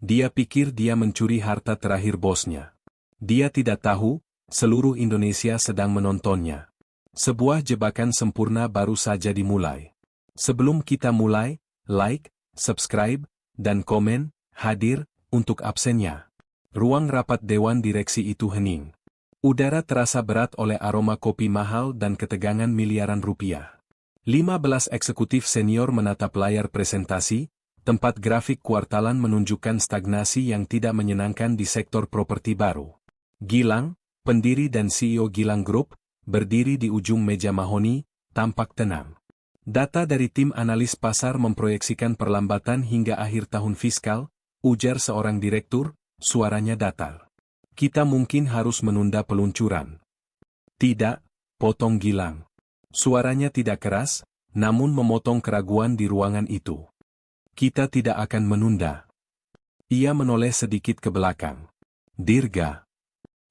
Dia pikir dia mencuri harta terakhir bosnya. Dia tidak tahu, seluruh Indonesia sedang menontonnya. Sebuah jebakan sempurna baru saja dimulai. Sebelum kita mulai, like, subscribe, dan komen, hadir, untuk absennya. Ruang rapat Dewan Direksi itu hening. Udara terasa berat oleh aroma kopi mahal dan ketegangan miliaran rupiah. 15 eksekutif senior menatap layar presentasi, tempat grafik kuartalan menunjukkan stagnasi yang tidak menyenangkan di sektor properti baru. Gilang, pendiri dan CEO Gilang Group, berdiri di ujung meja mahoni, tampak tenang. Data dari tim analis pasar memproyeksikan perlambatan hingga akhir tahun fiskal, ujar seorang direktur, suaranya datar. Kita mungkin harus menunda peluncuran. Tidak, potong Gilang. Suaranya tidak keras, namun memotong keraguan di ruangan itu. Kita tidak akan menunda. Ia menoleh sedikit ke belakang. Dirga.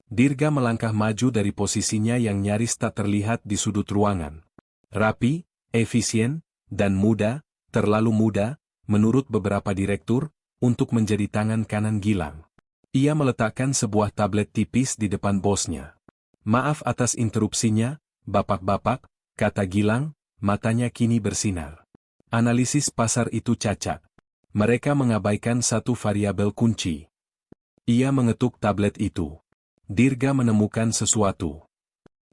Dirga melangkah maju dari posisinya yang nyaris tak terlihat di sudut ruangan. Rapi, efisien, dan muda, terlalu muda, menurut beberapa direktur, untuk menjadi tangan kanan Gilang. Ia meletakkan sebuah tablet tipis di depan bosnya. Maaf atas interupsinya, bapak-bapak, kata Gilang, matanya kini bersinar. Analisis pasar itu cacat. Mereka mengabaikan satu variabel kunci. Ia mengetuk tablet itu. Dirga menemukan sesuatu.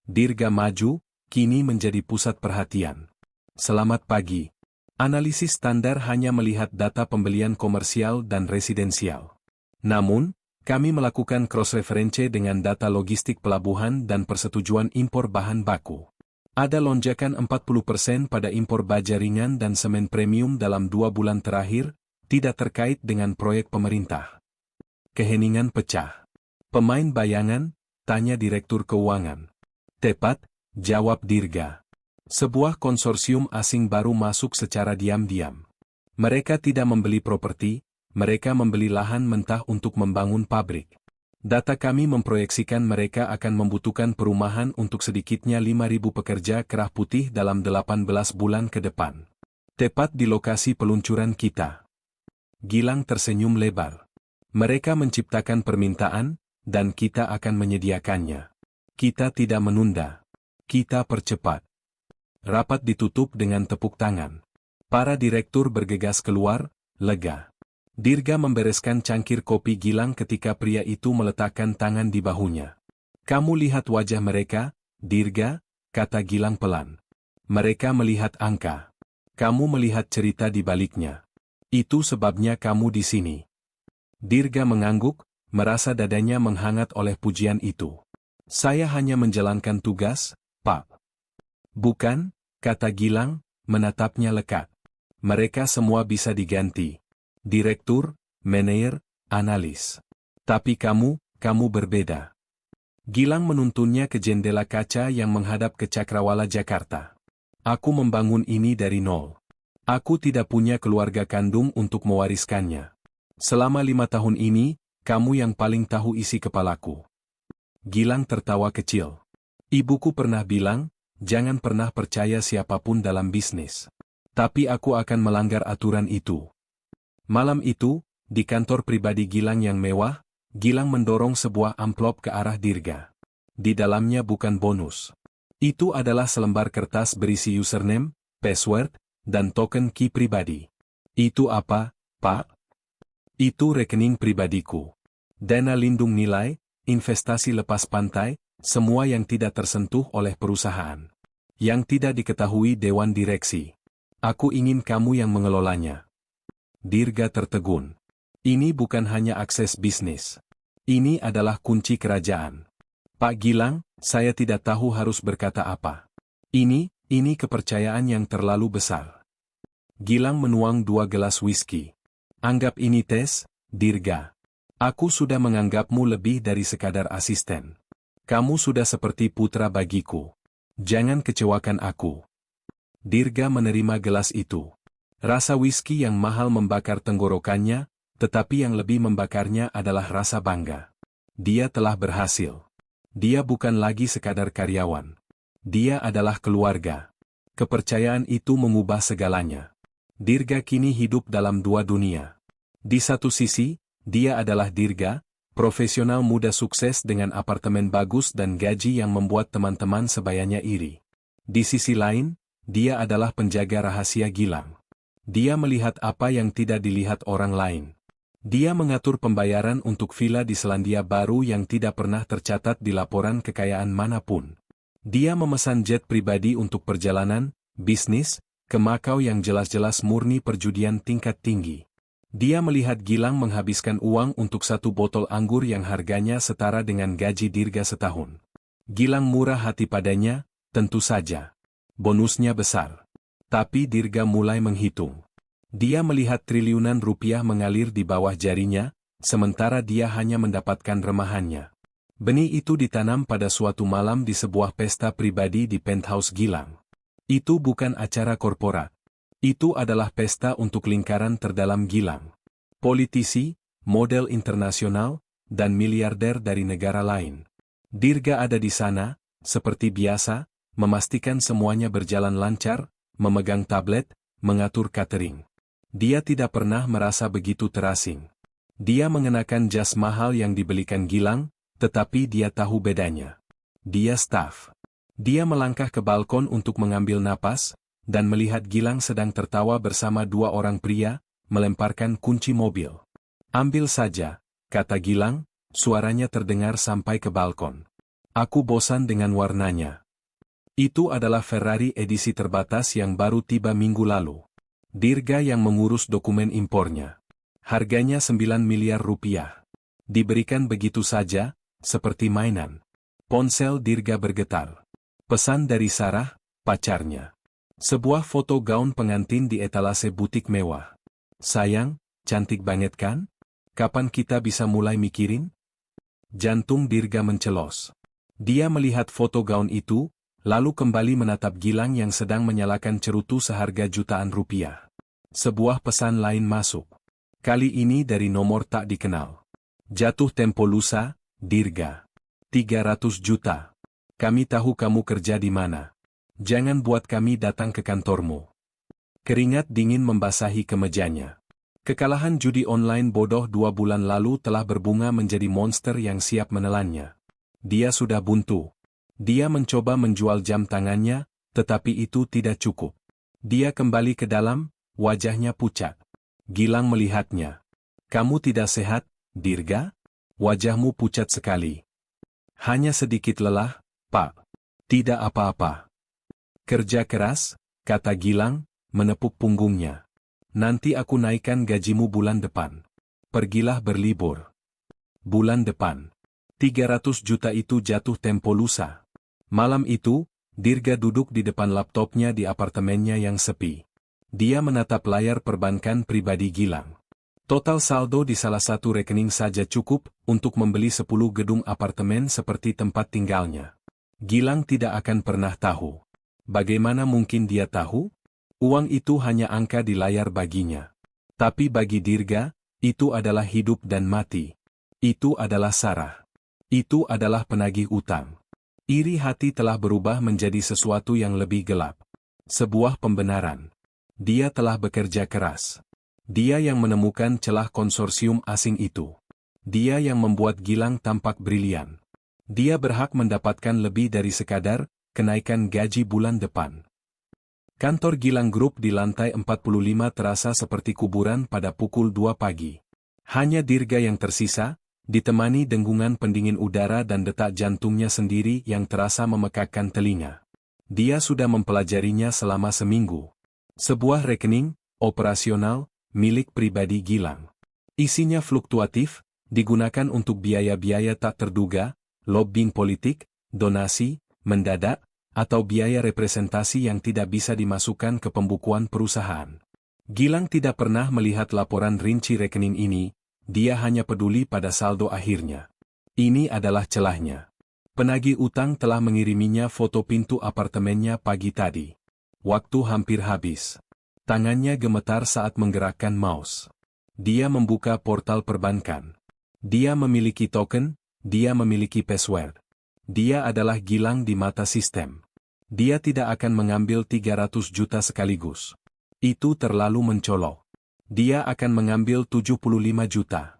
Dirga maju, kini menjadi pusat perhatian. Selamat pagi. Analisis standar hanya melihat data pembelian komersial dan residensial. Namun, kami melakukan cross-reference dengan data logistik pelabuhan dan persetujuan impor bahan baku. Ada lonjakan 40% pada impor baja ringan dan semen premium dalam 2 bulan terakhir, tidak terkait dengan proyek pemerintah. Keheningan pecah. Pemain bayangan, tanya Direktur Keuangan. Tepat, jawab Dirga. Sebuah konsorsium asing baru masuk secara diam-diam. Mereka tidak membeli properti, mereka membeli lahan mentah untuk membangun pabrik. Data kami memproyeksikan mereka akan membutuhkan perumahan untuk sedikitnya 5.000 pekerja kerah putih dalam 18 bulan ke depan. Tepat di lokasi peluncuran kita. Gilang tersenyum lebar. Mereka menciptakan permintaan, dan kita akan menyediakannya. Kita tidak menunda. Kita percepat. Rapat ditutup dengan tepuk tangan. Para direktur bergegas keluar, lega. Dirga membereskan cangkir kopi Gilang ketika pria itu meletakkan tangan di bahunya. Kamu lihat wajah mereka, Dirga, kata Gilang pelan. Mereka melihat angka. Kamu melihat cerita di baliknya. Itu sebabnya kamu di sini. Dirga mengangguk, merasa dadanya menghangat oleh pujian itu. Saya hanya menjalankan tugas, Pak. Bukan, kata Gilang, menatapnya lekat. Mereka semua bisa diganti. Direktur, manajer, analis. Tapi kamu berbeda. Gilang menuntunnya ke jendela kaca yang menghadap ke Cakrawala Jakarta. Aku membangun ini dari nol. Aku tidak punya keluarga kandung untuk mewariskannya. Selama 5 tahun ini, kamu yang paling tahu isi kepalaku. Gilang tertawa kecil. Ibuku pernah bilang, jangan pernah percaya siapapun dalam bisnis. Tapi aku akan melanggar aturan itu. Malam itu, di kantor pribadi Gilang yang mewah, Gilang mendorong sebuah amplop ke arah Dirga. Di dalamnya bukan bonus. Itu adalah selembar kertas berisi username, password, dan token key pribadi. Itu apa, Pak? Itu rekening pribadiku. Dana lindung nilai, investasi lepas pantai, semua yang tidak tersentuh oleh perusahaan. Yang tidak diketahui Dewan Direksi. Aku ingin kamu yang mengelolanya. Dirga tertegun. Ini bukan hanya akses bisnis. Ini adalah kunci kerajaan. Pak Gilang, saya tidak tahu harus berkata apa. Ini kepercayaan yang terlalu besar. Gilang menuang 2 gelas whisky. Anggap ini tes, Dirga. Aku sudah menganggapmu lebih dari sekadar asisten. Kamu sudah seperti putra bagiku. Jangan kecewakan aku. Dirga menerima gelas itu. Rasa whisky yang mahal membakar tenggorokannya, tetapi yang lebih membakarnya adalah rasa bangga. Dia telah berhasil. Dia bukan lagi sekadar karyawan. Dia adalah keluarga. Kepercayaan itu mengubah segalanya. Dirga kini hidup dalam 2 dunia. Di satu sisi, Dia adalah Dirga, profesional muda sukses dengan apartemen bagus dan gaji yang membuat teman-teman sebayanya iri. Di sisi lain, dia adalah penjaga rahasia Gilang. Dia melihat apa yang tidak dilihat orang lain. Dia mengatur pembayaran untuk villa di Selandia Baru yang tidak pernah tercatat di laporan kekayaan manapun. Dia memesan jet pribadi untuk perjalanan, bisnis, ke Makau yang jelas-jelas murni perjudian tingkat tinggi. Dia melihat Gilang menghabiskan uang untuk satu botol anggur yang harganya setara dengan gaji Dirga setahun. Gilang murah hati padanya, tentu saja. Bonusnya besar. Tapi Dirga mulai menghitung. Dia melihat triliunan rupiah mengalir di bawah jarinya, sementara dia hanya mendapatkan remahannya. Benih itu ditanam pada suatu malam di sebuah pesta pribadi di penthouse Gilang. Itu bukan acara korporat. Itu adalah pesta untuk lingkaran terdalam Gilang. Politisi, model internasional, dan miliarder dari negara lain. Dirga ada di sana, seperti biasa, memastikan semuanya berjalan lancar, memegang tablet, mengatur catering. Dia tidak pernah merasa begitu terasing. Dia mengenakan jas mahal yang dibelikan Gilang, tetapi dia tahu bedanya. Dia staf. Dia melangkah ke balkon untuk mengambil napas, dan melihat Gilang sedang tertawa bersama dua orang pria, melemparkan kunci mobil. Ambil saja, kata Gilang, suaranya terdengar sampai ke balkon. Aku bosan dengan warnanya. Itu adalah Ferrari edisi terbatas yang baru tiba minggu lalu. Dirga yang mengurus dokumen impornya. Harganya 9 miliar rupiah. Diberikan begitu saja, seperti mainan. Ponsel Dirga bergetar. Pesan dari Sarah, pacarnya. Sebuah foto gaun pengantin di etalase butik mewah. Sayang, cantik banget kan? Kapan kita bisa mulai mikirin? Jantung Dirga mencelos. Dia melihat foto gaun itu, lalu kembali menatap Gilang yang sedang menyalakan cerutu seharga jutaan rupiah. Sebuah pesan lain masuk. Kali ini dari nomor tak dikenal. Jatuh tempo lusa, Dirga. 300 juta. Kami tahu kamu kerja di mana. Jangan buat kami datang ke kantormu. Keringat dingin membasahi kemejanya. Kekalahan judi online bodoh 2 bulan lalu telah berbunga menjadi monster yang siap menelannya. Dia sudah buntu. Dia mencoba menjual jam tangannya, tetapi itu tidak cukup. Dia kembali ke dalam, wajahnya pucat. Gilang melihatnya. Kamu tidak sehat, Dirga? Wajahmu pucat sekali. Hanya sedikit lelah, Pak. Tidak apa-apa. Kerja keras, kata Gilang, menepuk punggungnya. Nanti aku naikkan gajimu bulan depan. Pergilah berlibur. Bulan depan. 300 juta itu jatuh tempo lusa. Malam itu, Dirga duduk di depan laptopnya di apartemennya yang sepi. Dia menatap layar perbankan pribadi Gilang. Total saldo di salah satu rekening saja cukup untuk membeli 10 gedung apartemen seperti tempat tinggalnya. Gilang tidak akan pernah tahu. Bagaimana mungkin dia tahu? Uang itu hanya angka di layar baginya. Tapi bagi Dirga, itu adalah hidup dan mati. Itu adalah Sarah. Itu adalah penagih utang. Iri hati telah berubah menjadi sesuatu yang lebih gelap. Sebuah pembenaran. Dia telah bekerja keras. Dia yang menemukan celah konsorsium asing itu. Dia yang membuat Gilang tampak brilian. Dia berhak mendapatkan lebih dari sekadar kenaikan gaji bulan depan. Kantor Gilang Group di lantai 45 terasa seperti kuburan pada pukul 2 pagi. Hanya Dirga yang tersisa, ditemani dengungan pendingin udara dan detak jantungnya sendiri yang terasa memekakkan telinga. Dia sudah mempelajarinya selama seminggu. Sebuah rekening, operasional, milik pribadi Gilang. Isinya fluktuatif, digunakan untuk biaya-biaya tak terduga, lobbying politik, donasi, mendadak, atau biaya representasi yang tidak bisa dimasukkan ke pembukuan perusahaan. Gilang tidak pernah melihat laporan rinci rekening ini. Dia hanya peduli pada saldo akhirnya. Ini adalah celahnya. Penagih utang telah mengiriminya foto pintu apartemennya pagi tadi. Waktu hampir habis. Tangannya gemetar saat menggerakkan mouse. Dia membuka portal perbankan. Dia memiliki token, dia memiliki password. Dia adalah Gilang di mata sistem. Dia tidak akan mengambil 300 juta sekaligus. Itu terlalu mencolok. Dia akan mengambil 75 juta.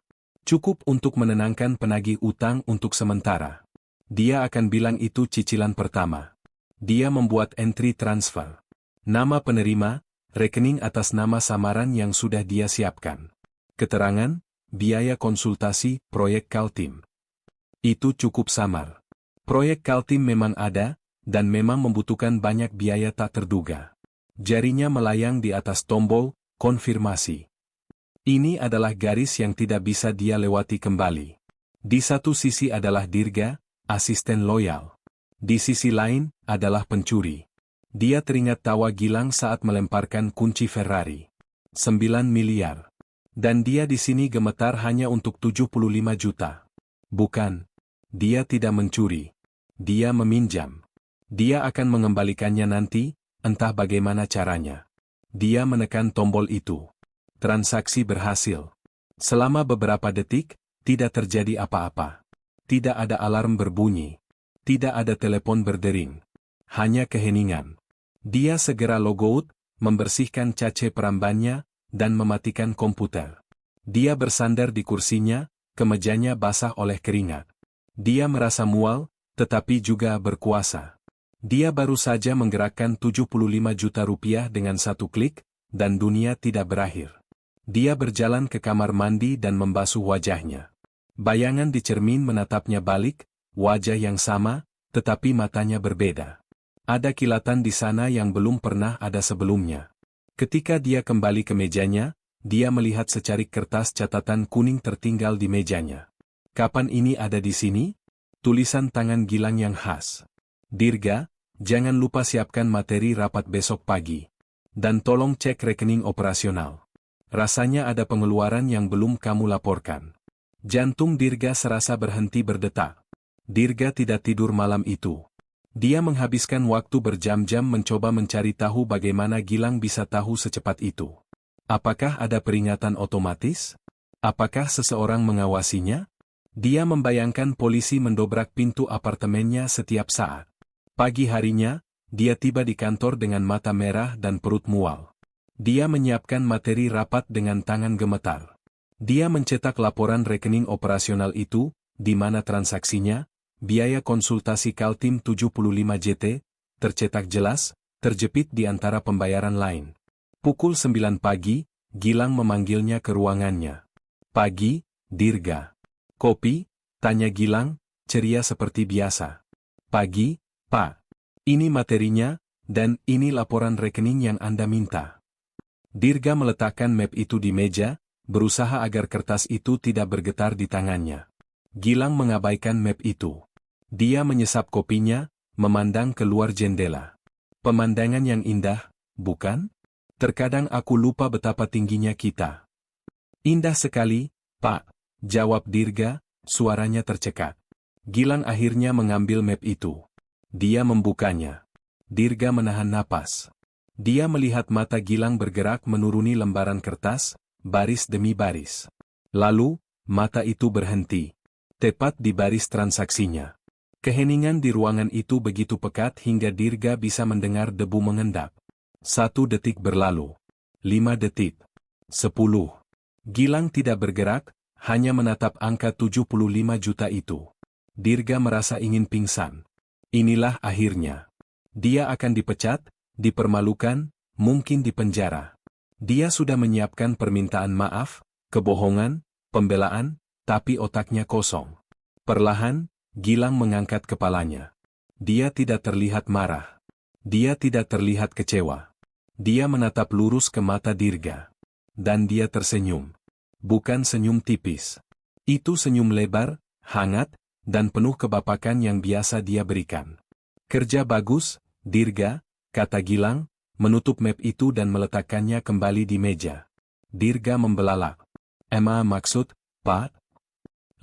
Cukup untuk menenangkan penagih utang untuk sementara. Dia akan bilang itu cicilan pertama. Dia membuat entry transfer. Nama penerima, rekening atas nama samaran yang sudah dia siapkan. Keterangan, biaya konsultasi, proyek Kaltim. Itu cukup samar. Proyek Kaltim memang ada, dan memang membutuhkan banyak biaya tak terduga. Jarinya melayang di atas tombol, konfirmasi. Ini adalah garis yang tidak bisa dia lewati kembali. Di satu sisi adalah Dirga, asisten loyal. Di sisi lain, adalah pencuri. Dia teringat tawa Gilang saat melemparkan kunci Ferrari. 9 miliar. Dan dia di sini gemetar hanya untuk 75 juta. Bukan. Dia tidak mencuri. Dia meminjam. Dia akan mengembalikannya nanti, entah bagaimana caranya. Dia menekan tombol itu. Transaksi berhasil. Selama beberapa detik, tidak terjadi apa-apa. Tidak ada alarm berbunyi. Tidak ada telepon berdering. Hanya keheningan. Dia segera logout, membersihkan cace perambannya, dan mematikan komputer. Dia bersandar di kursinya, kemejanya basah oleh keringat. Dia merasa mual, tetapi juga berkuasa. Dia baru saja menggerakkan 75 juta rupiah dengan satu klik, dan dunia tidak berakhir. Dia berjalan ke kamar mandi dan membasuh wajahnya. Bayangan di cermin menatapnya balik, wajah yang sama, tetapi matanya berbeda. Ada kilatan di sana yang belum pernah ada sebelumnya. Ketika dia kembali ke mejanya, dia melihat secarik kertas catatan kuning tertinggal di mejanya. Kapan ini ada di sini? Tulisan tangan Gilang yang khas. Dirga, jangan lupa siapkan materi rapat besok pagi. Dan tolong cek rekening operasional. Rasanya ada pengeluaran yang belum kamu laporkan. Jantung Dirga serasa berhenti berdetak. Dirga tidak tidur malam itu. Dia menghabiskan waktu berjam-jam mencoba mencari tahu bagaimana Gilang bisa tahu secepat itu. Apakah ada peringatan otomatis? Apakah seseorang mengawasinya? Dia membayangkan polisi mendobrak pintu apartemennya setiap saat. Pagi harinya, dia tiba di kantor dengan mata merah dan perut mual. Dia menyiapkan materi rapat dengan tangan gemetar. Dia mencetak laporan rekening operasional itu, di mana transaksinya, biaya konsultasi Kaltim 75 JT, tercetak jelas, terjepit di antara pembayaran lain. Pukul 9 pagi, Gilang memanggilnya ke ruangannya. Pagi, Dirga. Kopi? Tanya Gilang, ceria seperti biasa. Pagi, Pak. Ini materinya, dan ini laporan rekening yang Anda minta. Dirga meletakkan map itu di meja, berusaha agar kertas itu tidak bergetar di tangannya. Gilang mengabaikan map itu. Dia menyesap kopinya, memandang keluar jendela. Pemandangan yang indah, bukan? Terkadang aku lupa betapa tingginya kita. Indah sekali, Pak, jawab Dirga, suaranya tercekat. Gilang akhirnya mengambil map itu. Dia membukanya. Dirga menahan napas. Dia melihat mata Gilang bergerak menuruni lembaran kertas, baris demi baris. Lalu, mata itu berhenti. Tepat di baris transaksinya. Keheningan di ruangan itu begitu pekat hingga Dirga bisa mendengar debu mengendap. 1 detik berlalu. 5 detik. 10. Gilang tidak bergerak, hanya menatap angka 75 juta itu. Dirga merasa ingin pingsan. Inilah akhirnya. Dia akan dipecat, dipermalukan, mungkin dipenjara. Dia sudah menyiapkan permintaan maaf, kebohongan, pembelaan, tapi otaknya kosong. Perlahan, Gilang mengangkat kepalanya. Dia tidak terlihat marah. Dia tidak terlihat kecewa. Dia menatap lurus ke mata Dirga. Dan dia tersenyum. Bukan senyum tipis. Itu senyum lebar, hangat, dan penuh kebapakan yang biasa dia berikan. Kerja bagus, Dirga, kata Gilang, menutup map itu dan meletakkannya kembali di meja. Dirga membelalak. Maksud, Pak?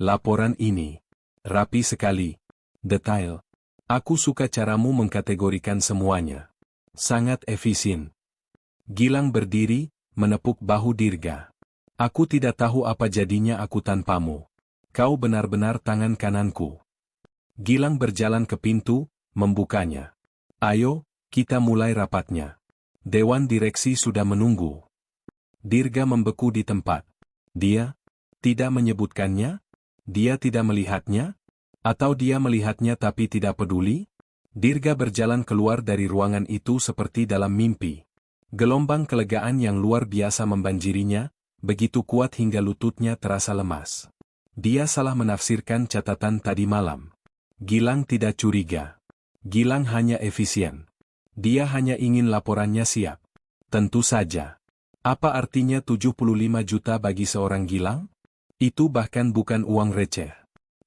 Laporan ini. Rapi sekali. Detail. Aku suka caramu mengkategorikan semuanya. Sangat efisien. Gilang berdiri, menepuk bahu Dirga. Aku tidak tahu apa jadinya aku tanpamu. Kau benar-benar tangan kananku. Gilang berjalan ke pintu, membukanya. Ayo, kita mulai rapatnya. Dewan direksi sudah menunggu. Dirga membeku di tempat. Dia, Tidak menyebutkannya? Dia tidak melihatnya? Atau dia melihatnya tapi tidak peduli? Dirga berjalan keluar dari ruangan itu seperti dalam mimpi. Gelombang kelegaan yang luar biasa membanjirinya, begitu kuat hingga lututnya terasa lemas. Dia salah menafsirkan catatan tadi malam. Gilang tidak curiga. Gilang hanya efisien. Dia hanya ingin laporannya siap. Tentu saja. Apa artinya 75 juta bagi seorang Gilang? Itu bahkan bukan uang receh.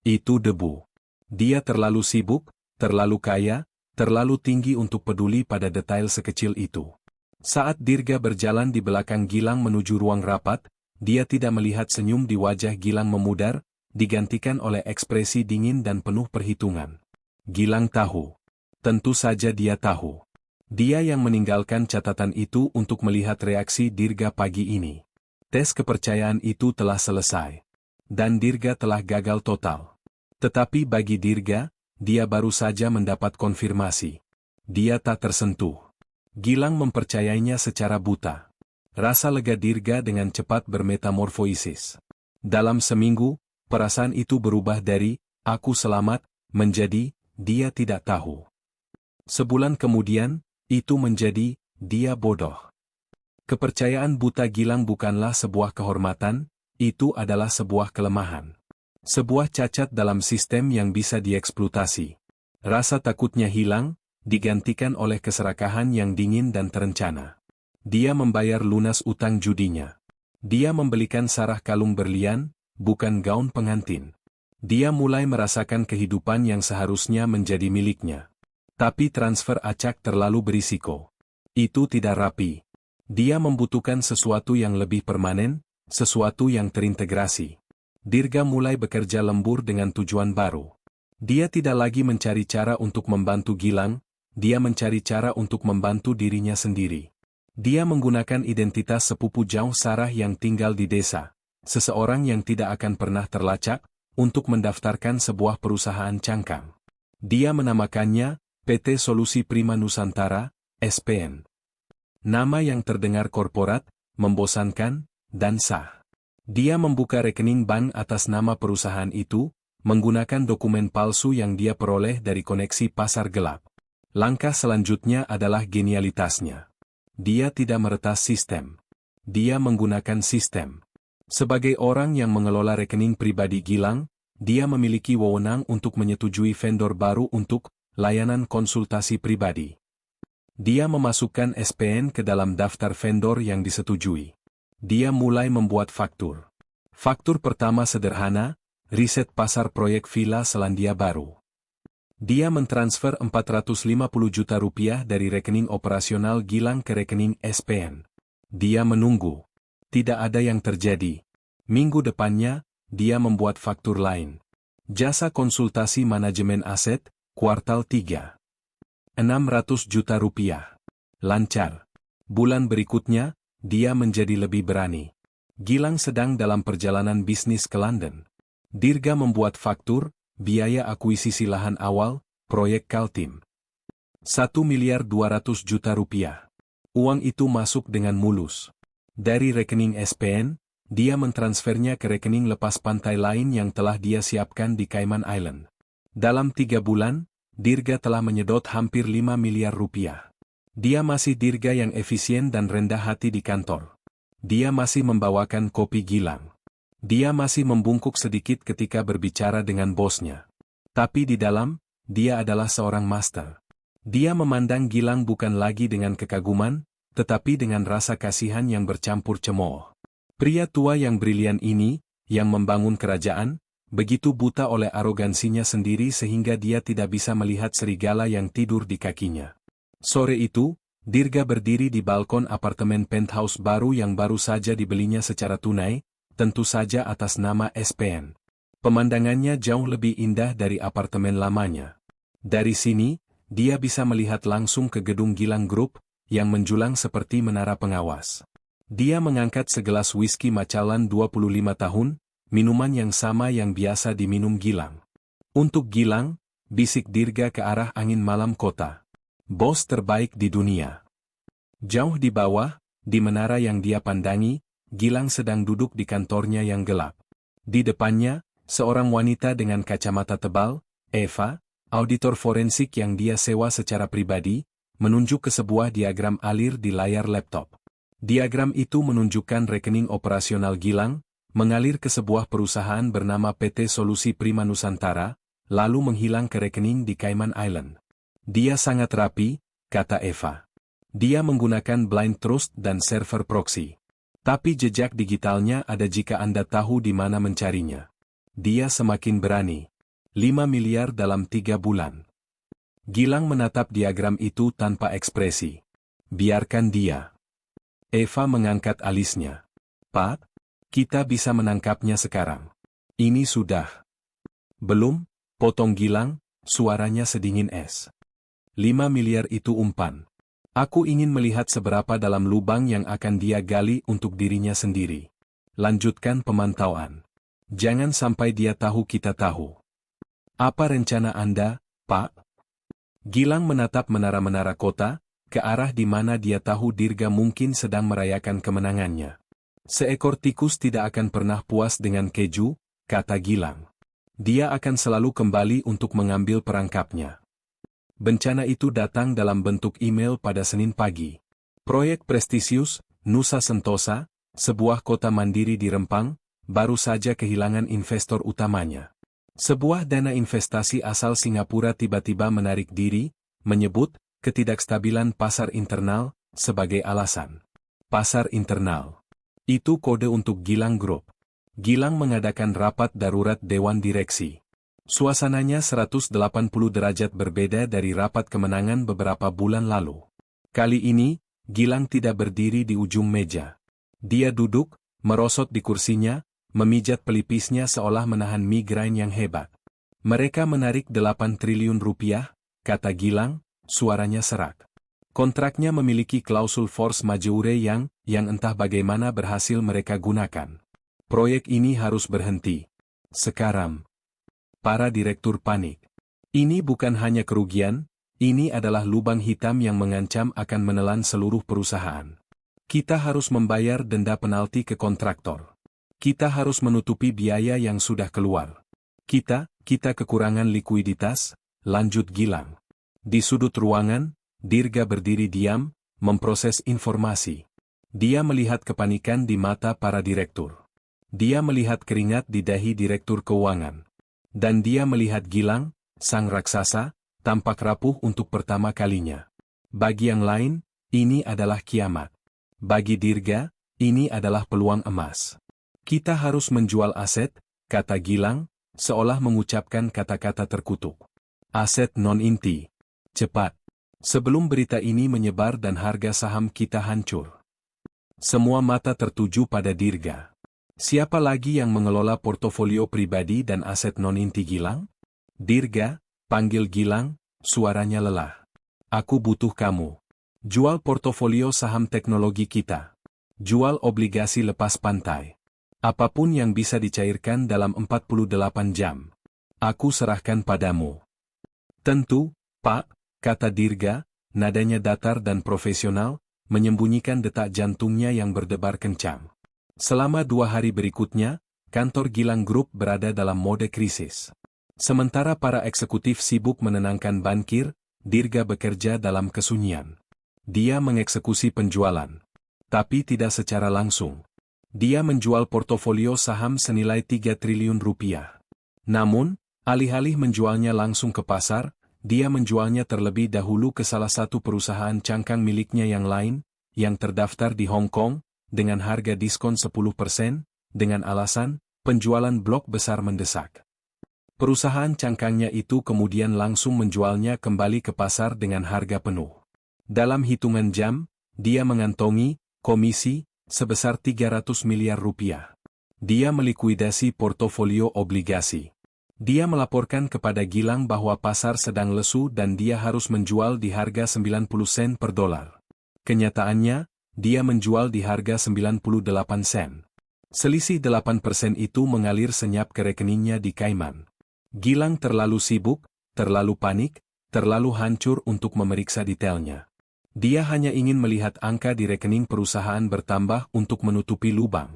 Itu debu. Dia terlalu sibuk, terlalu kaya, terlalu tinggi untuk peduli pada detail sekecil itu. Saat Dirga berjalan di belakang Gilang menuju ruang rapat, dia tidak melihat senyum di wajah Gilang memudar, digantikan oleh ekspresi dingin dan penuh perhitungan. Gilang tahu. Tentu saja dia tahu. Dia yang meninggalkan catatan itu untuk melihat reaksi Dirga pagi ini. Tes kepercayaan itu telah selesai. Dan Dirga telah gagal total. Tetapi bagi Dirga, dia baru saja mendapat konfirmasi. Dia tak tersentuh. Gilang mempercayainya secara buta. Rasa lega Dirga dengan cepat bermetamorfosis. Dalam seminggu, perasaan itu berubah dari, aku selamat, menjadi, dia tidak tahu. Sebulan kemudian, itu menjadi, dia bodoh. Kepercayaan buta Gilang bukanlah sebuah kehormatan, itu adalah sebuah kelemahan. Sebuah cacat dalam sistem yang bisa dieksploitasi. Rasa takutnya hilang, digantikan oleh keserakahan yang dingin dan terencana. Dia membayar lunas utang judinya. Dia membelikan sarah kalung berlian, bukan gaun pengantin. Dia mulai merasakan kehidupan yang seharusnya menjadi miliknya. Tapi transfer acak terlalu berisiko. Itu tidak rapi. Dia membutuhkan sesuatu yang lebih permanen, sesuatu yang terintegrasi. Dirga mulai bekerja lembur dengan tujuan baru. Dia tidak lagi mencari cara untuk membantu Gilang, dia mencari cara untuk membantu dirinya sendiri. Dia menggunakan identitas sepupu jauh Sarah yang tinggal di desa, seseorang yang tidak akan pernah terlacak, untuk mendaftarkan sebuah perusahaan cangkang. Dia menamakannya PT Solusi Prima Nusantara, SPN. Nama yang terdengar korporat, membosankan, dan sah. Dia membuka rekening bank atas nama perusahaan itu, menggunakan dokumen palsu yang dia peroleh dari koneksi pasar gelap. Langkah selanjutnya adalah genialitasnya. Dia tidak meretas sistem. Dia menggunakan sistem. Sebagai orang yang mengelola rekening pribadi Gilang, dia memiliki wewenang untuk menyetujui vendor baru untuk layanan konsultasi pribadi. Dia memasukkan SPN ke dalam daftar vendor yang disetujui. Dia mulai membuat faktur. Faktur pertama sederhana, riset pasar proyek Villa Selandia Baru. Dia mentransfer 450 juta rupiah dari rekening operasional Gilang ke rekening SPN. Dia menunggu. Tidak ada yang terjadi. Minggu depannya, dia membuat faktur lain. Jasa konsultasi manajemen aset, kuartal 3. 600 juta rupiah. Lancar. Bulan berikutnya, dia menjadi lebih berani. Gilang sedang dalam perjalanan bisnis ke London. Dirga membuat faktur, biaya akuisisi lahan awal, proyek Kaltim. 1.200.000.000 rupiah. Uang itu masuk dengan mulus. Dari rekening SPN, dia mentransfernya ke rekening lepas pantai lain yang telah dia siapkan di Cayman Island. Dalam 3 bulan, Dirga telah menyedot hampir 5 miliar rupiah. Dia masih Dirga yang efisien dan rendah hati di kantor. Dia masih membawakan kopi Gilang. Dia masih membungkuk sedikit ketika berbicara dengan bosnya. Tapi di dalam, dia adalah seorang master. Dia memandang Gilang bukan lagi dengan kekaguman, tetapi dengan rasa kasihan yang bercampur cemooh. Pria tua yang brilian ini, yang membangun kerajaan, begitu buta oleh arogansinya sendiri sehingga dia tidak bisa melihat serigala yang tidur di kakinya. Sore itu, Dirga berdiri di balkon apartemen penthouse baru yang baru saja dibelinya secara tunai, tentu saja atas nama SPN. Pemandangannya jauh lebih indah dari apartemen lamanya. Dari sini, dia bisa melihat langsung ke gedung Gilang Group, yang menjulang seperti menara pengawas. Dia mengangkat segelas whisky Macallan 25 tahun, minuman yang sama yang biasa diminum Gilang. Untuk Gilang, bisik Dirga ke arah angin malam kota. Bos terbaik di dunia. Jauh di bawah, di menara yang dia pandangi, Gilang sedang duduk di kantornya yang gelap. Di depannya, seorang wanita dengan kacamata tebal, Eva, auditor forensik yang dia sewa secara pribadi, menunjuk ke sebuah diagram alir di layar laptop. Diagram itu menunjukkan rekening operasional Gilang, mengalir ke sebuah perusahaan bernama PT Solusi Prima Nusantara, lalu menghilang ke rekening di Cayman Island. Dia sangat rapi, kata Eva. Dia menggunakan blind trust dan server proxy. Tapi jejak digitalnya ada jika Anda tahu di mana mencarinya. Dia semakin berani. 5 miliar dalam 3 bulan. Gilang menatap diagram itu tanpa ekspresi. Biarkan dia. Eva mengangkat alisnya. Pak, kita bisa menangkapnya sekarang. Ini sudah. Belum, potong Gilang, suaranya sedingin es. 5 miliar itu umpan. Aku ingin melihat seberapa dalam lubang yang akan dia gali untuk dirinya sendiri. Lanjutkan pemantauan. Jangan sampai dia tahu kita tahu. Apa rencana Anda, Pak? Gilang menatap menara-menara kota, ke arah di mana dia tahu Dirga mungkin sedang merayakan kemenangannya. Seekor tikus tidak akan pernah puas dengan keju, kata Gilang. Dia akan selalu kembali untuk mengambil perangkapnya. Bencana itu datang dalam bentuk email pada Senin pagi. Proyek prestisius, Nusa Sentosa, sebuah kota mandiri di Rempang, baru saja kehilangan investor utamanya. Sebuah dana investasi asal Singapura tiba-tiba menarik diri, menyebut ketidakstabilan pasar internal sebagai alasan. Pasar internal. Itu kode untuk Gilang Group. Gilang mengadakan rapat darurat Dewan Direksi. Suasananya 180 derajat berbeda dari rapat kemenangan beberapa bulan lalu. Kali ini, Gilang tidak berdiri di ujung meja. Dia duduk, merosot di kursinya, memijat pelipisnya seolah menahan migrain yang hebat. Mereka menarik 8 triliun rupiah, kata Gilang, suaranya serak. Kontraknya memiliki klausul force majeure yang entah bagaimana berhasil mereka gunakan. Proyek ini harus berhenti. Sekarang. Para direktur panik. Ini bukan hanya kerugian, ini adalah lubang hitam yang mengancam akan menelan seluruh perusahaan. Kita harus membayar denda penalti ke kontraktor. Kita harus menutupi biaya yang sudah keluar. Kita kekurangan likuiditas, lanjut Gilang. Di sudut ruangan, Dirga berdiri diam, memproses informasi. Dia melihat kepanikan di mata para direktur. Dia melihat keringat di dahi direktur keuangan. Dan dia melihat Gilang, sang raksasa, tampak rapuh untuk pertama kalinya. Bagi yang lain, ini adalah kiamat. Bagi Dirga, ini adalah peluang emas. Kita harus menjual aset, kata Gilang, seolah mengucapkan kata-kata terkutuk. Aset non-inti. Cepat. Sebelum berita ini menyebar dan harga saham kita hancur. Semua mata tertuju pada Dirga. Siapa lagi yang mengelola portofolio pribadi dan aset non-inti Gilang? Dirga, panggil Gilang, suaranya lelah. Aku butuh kamu. Jual portofolio saham teknologi kita. Jual obligasi lepas pantai. Apapun yang bisa dicairkan dalam 48 jam. Aku serahkan padamu. Tentu, Pak, kata Dirga, nadanya datar dan profesional, menyembunyikan detak jantungnya yang berdebar kencang. Selama 2 hari berikutnya, kantor Gilang Group berada dalam mode krisis. Sementara para eksekutif sibuk menenangkan bankir, Dirga bekerja dalam kesunyian. Dia mengeksekusi penjualan. Tapi tidak secara langsung. Dia menjual portofolio saham senilai 3 triliun rupiah. Namun, alih-alih menjualnya langsung ke pasar, dia menjualnya terlebih dahulu ke salah satu perusahaan cangkang miliknya yang lain, yang terdaftar di Hong Kong, dengan harga diskon 10%, dengan alasan, penjualan blok besar mendesak. Perusahaan cangkangnya itu kemudian langsung menjualnya kembali ke pasar dengan harga penuh. Dalam hitungan jam, dia mengantongi komisi sebesar 300 miliar rupiah. Dia melikuidasi portofolio obligasi. Dia melaporkan kepada Gilang bahwa pasar sedang lesu dan dia harus menjual di harga 90 sen per dolar. Kenyataannya, dia menjual di harga 98 sen. Selisih 8% itu mengalir senyap ke rekeningnya di Cayman. Gilang terlalu sibuk, terlalu panik, terlalu hancur untuk memeriksa detailnya. Dia hanya ingin melihat angka di rekening perusahaan bertambah untuk menutupi lubang.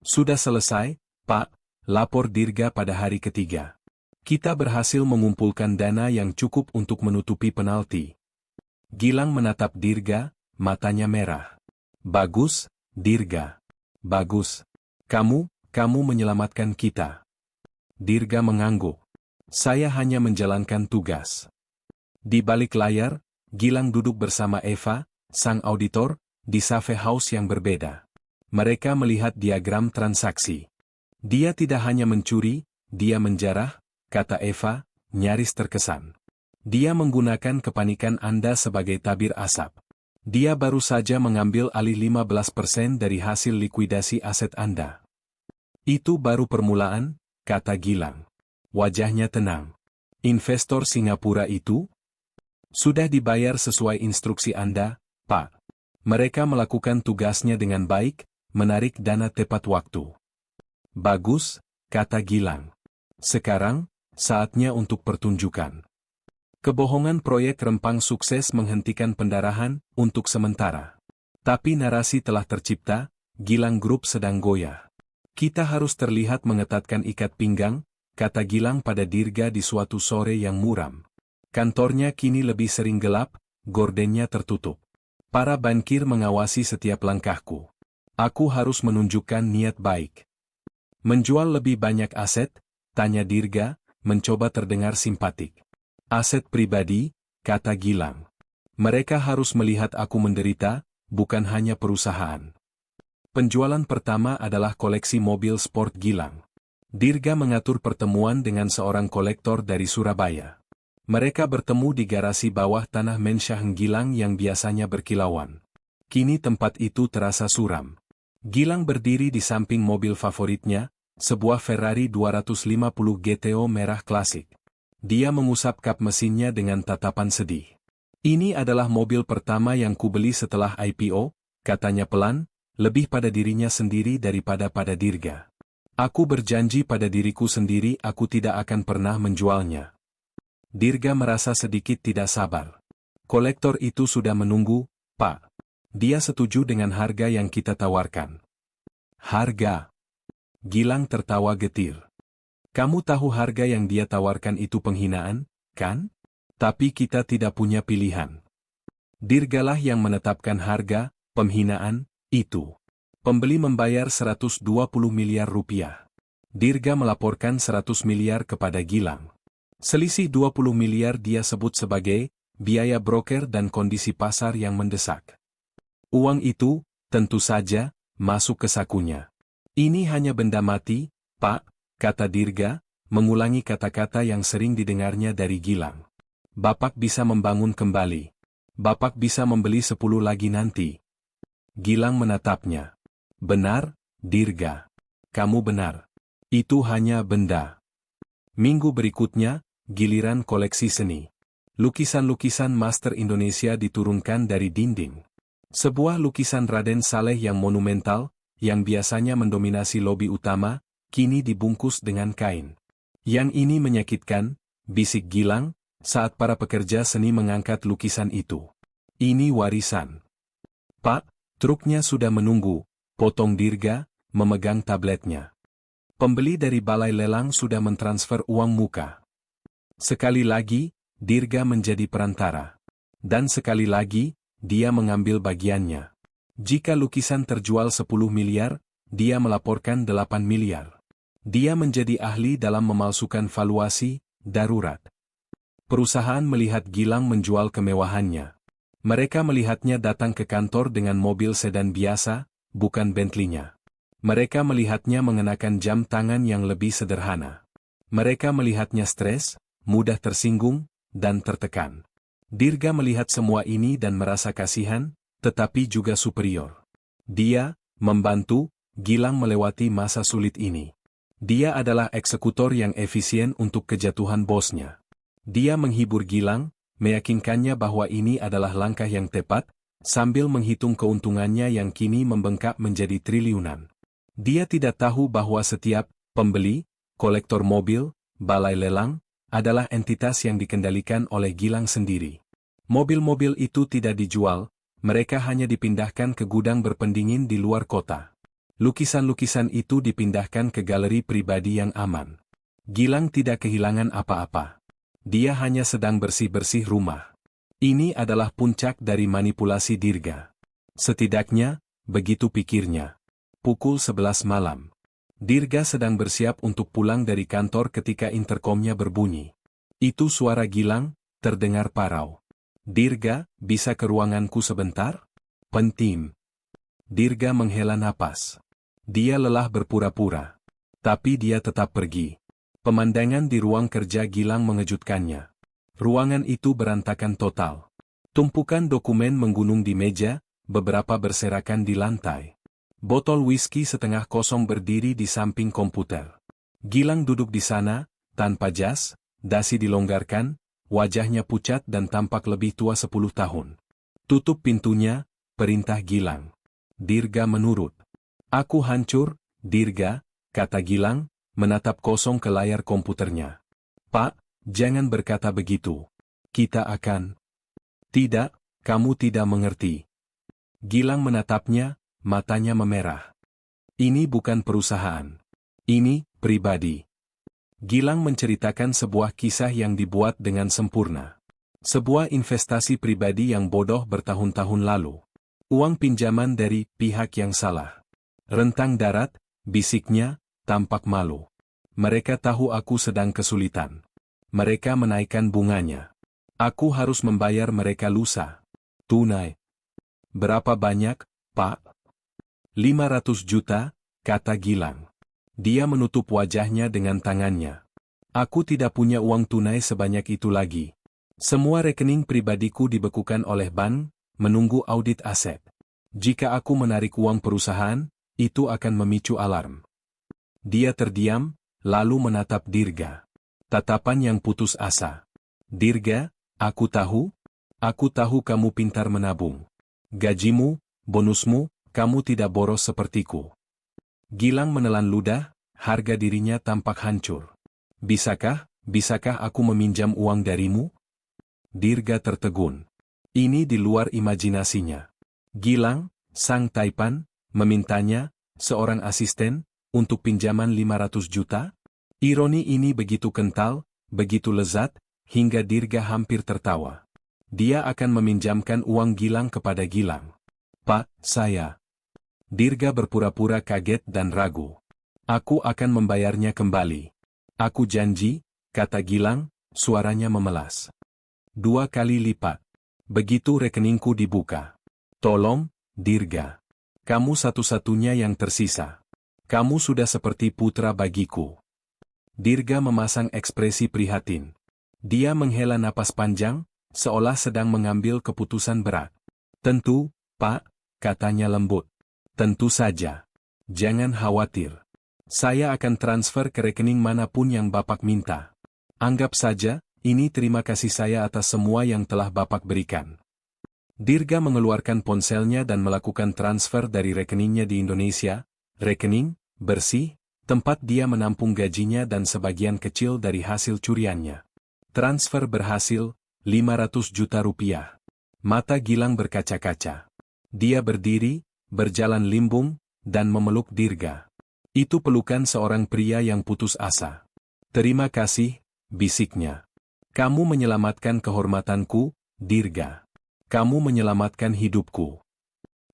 Sudah selesai, Pak, lapor Dirga pada hari ketiga. Kita berhasil mengumpulkan dana yang cukup untuk menutupi penalti. Gilang menatap Dirga, matanya merah. Bagus, Dirga. Bagus. Kamu menyelamatkan kita. Dirga mengangguk. Saya hanya menjalankan tugas. Di balik layar, Gilang duduk bersama Eva, sang auditor, di cafe house yang berbeda. Mereka melihat diagram transaksi. Dia tidak hanya mencuri, dia menjarah, kata Eva, nyaris terkesan. Dia menggunakan kepanikan Anda sebagai tabir asap. Dia baru saja mengambil alih 15% dari hasil likuidasi aset Anda. Itu baru permulaan, kata Gilang. Wajahnya tenang. Investor Singapura itu sudah dibayar sesuai instruksi Anda, Pak. Mereka melakukan tugasnya dengan baik, menarik dana tepat waktu. Bagus, kata Gilang. Sekarang, saatnya untuk pertunjukan. Kebohongan proyek Rempang sukses menghentikan pendarahan untuk sementara. Tapi narasi telah tercipta, Gilang Group sedang goyah. Kita harus terlihat mengetatkan ikat pinggang, kata Gilang pada Dirga di suatu sore yang muram. Kantornya kini lebih sering gelap, gordennya tertutup. Para bankir mengawasi setiap langkahku. Aku harus menunjukkan niat baik. Menjual lebih banyak aset? Tanya Dirga, mencoba terdengar simpatik. Aset pribadi, kata Gilang. Mereka harus melihat aku menderita, bukan hanya perusahaan. Penjualan pertama adalah koleksi mobil sport Gilang. Dirga mengatur pertemuan dengan seorang kolektor dari Surabaya. Mereka bertemu di garasi bawah tanah Mensyaheng Gilang yang biasanya berkilauan. Kini tempat itu terasa suram. Gilang berdiri di samping mobil favoritnya, sebuah Ferrari 250 GTO merah klasik. Dia mengusap kap mesinnya dengan tatapan sedih. Ini adalah mobil pertama yang kubeli setelah IPO, katanya pelan, lebih pada dirinya sendiri daripada pada Dirga. Aku berjanji pada diriku sendiri aku tidak akan pernah menjualnya. Dirga merasa sedikit tidak sabar. Kolektor itu sudah menunggu, Pak. Dia setuju dengan harga yang kita tawarkan. Harga? Gilang tertawa getir. Kamu tahu harga yang dia tawarkan itu penghinaan, kan? Tapi kita tidak punya pilihan. Dirgalah yang menetapkan harga, penghinaan, itu. Pembeli membayar 120 miliar rupiah. Dirga melaporkan 100 miliar kepada Gilang. Selisih 20 miliar dia sebut sebagai biaya broker dan kondisi pasar yang mendesak. Uang itu, tentu saja, masuk ke sakunya. Ini hanya benda mati, Pak, kata Dirga, mengulangi kata-kata yang sering didengarnya dari Gilang. Bapak bisa membangun kembali. Bapak bisa membeli 10 lagi nanti. Gilang menatapnya. Benar, Dirga. Kamu benar. Itu hanya benda. Minggu berikutnya, giliran koleksi seni. Lukisan-lukisan master Indonesia diturunkan dari dinding. Sebuah lukisan Raden Saleh yang monumental, yang biasanya mendominasi lobi utama, kini dibungkus dengan kain. Yang ini menyakitkan, bisik Gilang, saat para pekerja seni mengangkat lukisan itu. Ini warisan. Pak, truknya sudah menunggu, potong Dirga, memegang tabletnya. Pembeli dari balai lelang sudah mentransfer uang muka. Sekali lagi, Dirga menjadi perantara. Dan sekali lagi, dia mengambil bagiannya. Jika lukisan terjual 10 miliar, dia melaporkan 8 miliar. Dia menjadi ahli dalam memalsukan valuasi, darurat. Perusahaan melihat Gilang menjual kemewahannya. Mereka melihatnya datang ke kantor dengan mobil sedan biasa, bukan Bentley-nya. Mereka melihatnya mengenakan jam tangan yang lebih sederhana. Mereka melihatnya stres, mudah tersinggung, dan tertekan. Dirga melihat semua ini dan merasa kasihan, tetapi juga superior. Dia membantu Gilang melewati masa sulit ini. Dia adalah eksekutor yang efisien untuk kejatuhan bosnya. Dia menghibur Gilang, meyakinkannya bahwa ini adalah langkah yang tepat, sambil menghitung keuntungannya yang kini membengkak menjadi triliunan. Dia tidak tahu bahwa setiap pembeli, kolektor mobil, balai lelang, adalah entitas yang dikendalikan oleh Gilang sendiri. Mobil-mobil itu tidak dijual, mereka hanya dipindahkan ke gudang berpendingin di luar kota. Lukisan-lukisan itu dipindahkan ke galeri pribadi yang aman. Gilang tidak kehilangan apa-apa. Dia hanya sedang bersih-bersih rumah. Ini adalah puncak dari manipulasi Dirga. Setidaknya, begitu pikirnya. Pukul 11 malam. Dirga sedang bersiap untuk pulang dari kantor ketika interkomnya berbunyi. Itu suara Gilang, terdengar parau. Dirga, bisa ke ruanganku sebentar? Penting. Dirga menghela napas. Dia lelah berpura-pura. Tapi dia tetap pergi. Pemandangan di ruang kerja Gilang mengejutkannya. Ruangan itu berantakan total. Tumpukan dokumen menggunung di meja, beberapa berserakan di lantai. Botol whisky setengah kosong berdiri di samping komputer. Gilang duduk di sana, tanpa jas, dasi dilonggarkan, wajahnya pucat dan tampak lebih tua 10 tahun. Tutup pintunya, perintah Gilang. Dirga menurut. Aku hancur, Dirga, kata Gilang, menatap kosong ke layar komputernya. Pak, jangan berkata begitu. Kita akan... Tidak, kamu tidak mengerti. Gilang menatapnya, matanya memerah. Ini bukan perusahaan. Ini, pribadi. Gilang menceritakan sebuah kisah yang dibuat dengan sempurna. Sebuah investasi pribadi yang bodoh bertahun-tahun lalu. Uang pinjaman dari pihak yang salah. Rentang darat, bisiknya, tampak malu. Mereka tahu aku sedang kesulitan. Mereka menaikkan bunganya. Aku harus membayar mereka lusa. Tunai. Berapa banyak, Pak? 500 juta, kata Gilang. Dia menutup wajahnya dengan tangannya. Aku tidak punya uang tunai sebanyak itu lagi. Semua rekening pribadiku dibekukan oleh bank, menunggu audit aset. Jika aku menarik uang perusahaan, itu akan memicu alarm. Dia terdiam, lalu menatap Dirga. Tatapan yang putus asa. Dirga, aku tahu kamu pintar menabung. Gajimu, bonusmu, kamu tidak boros sepertiku. Gilang menelan ludah, harga dirinya tampak hancur. Bisakah aku meminjam uang darimu? Dirga tertegun. Ini di luar imajinasinya. Gilang, sang taipan, memintanya, seorang asisten, untuk pinjaman 500 juta? Ironi ini begitu kental, begitu lezat, hingga Dirga hampir tertawa. Dia akan meminjamkan uang Gilang kepada Gilang. Pak, saya. Dirga berpura-pura kaget dan ragu. Aku akan membayarnya kembali. Aku janji, kata Gilang, suaranya memelas. 2 kali lipat. Begitu rekeningku dibuka. Tolong, Dirga. Kamu satu-satunya yang tersisa. Kamu sudah seperti putra bagiku. Dirga memasang ekspresi prihatin. Dia menghela napas panjang, seolah sedang mengambil keputusan berat. Tentu, Pak, katanya lembut. Tentu saja. Jangan khawatir. Saya akan transfer ke rekening manapun yang Bapak minta. Anggap saja, ini terima kasih saya atas semua yang telah Bapak berikan. Dirga mengeluarkan ponselnya dan melakukan transfer dari rekeningnya di Indonesia, rekening, bersih, tempat dia menampung gajinya dan sebagian kecil dari hasil curiannya. Transfer berhasil, 500 juta rupiah. Mata Gilang berkaca-kaca. Dia berdiri, berjalan limbung, dan memeluk Dirga. Itu pelukan seorang pria yang putus asa. Terima kasih, bisiknya. Kamu menyelamatkan kehormatanku, Dirga. Kamu menyelamatkan hidupku.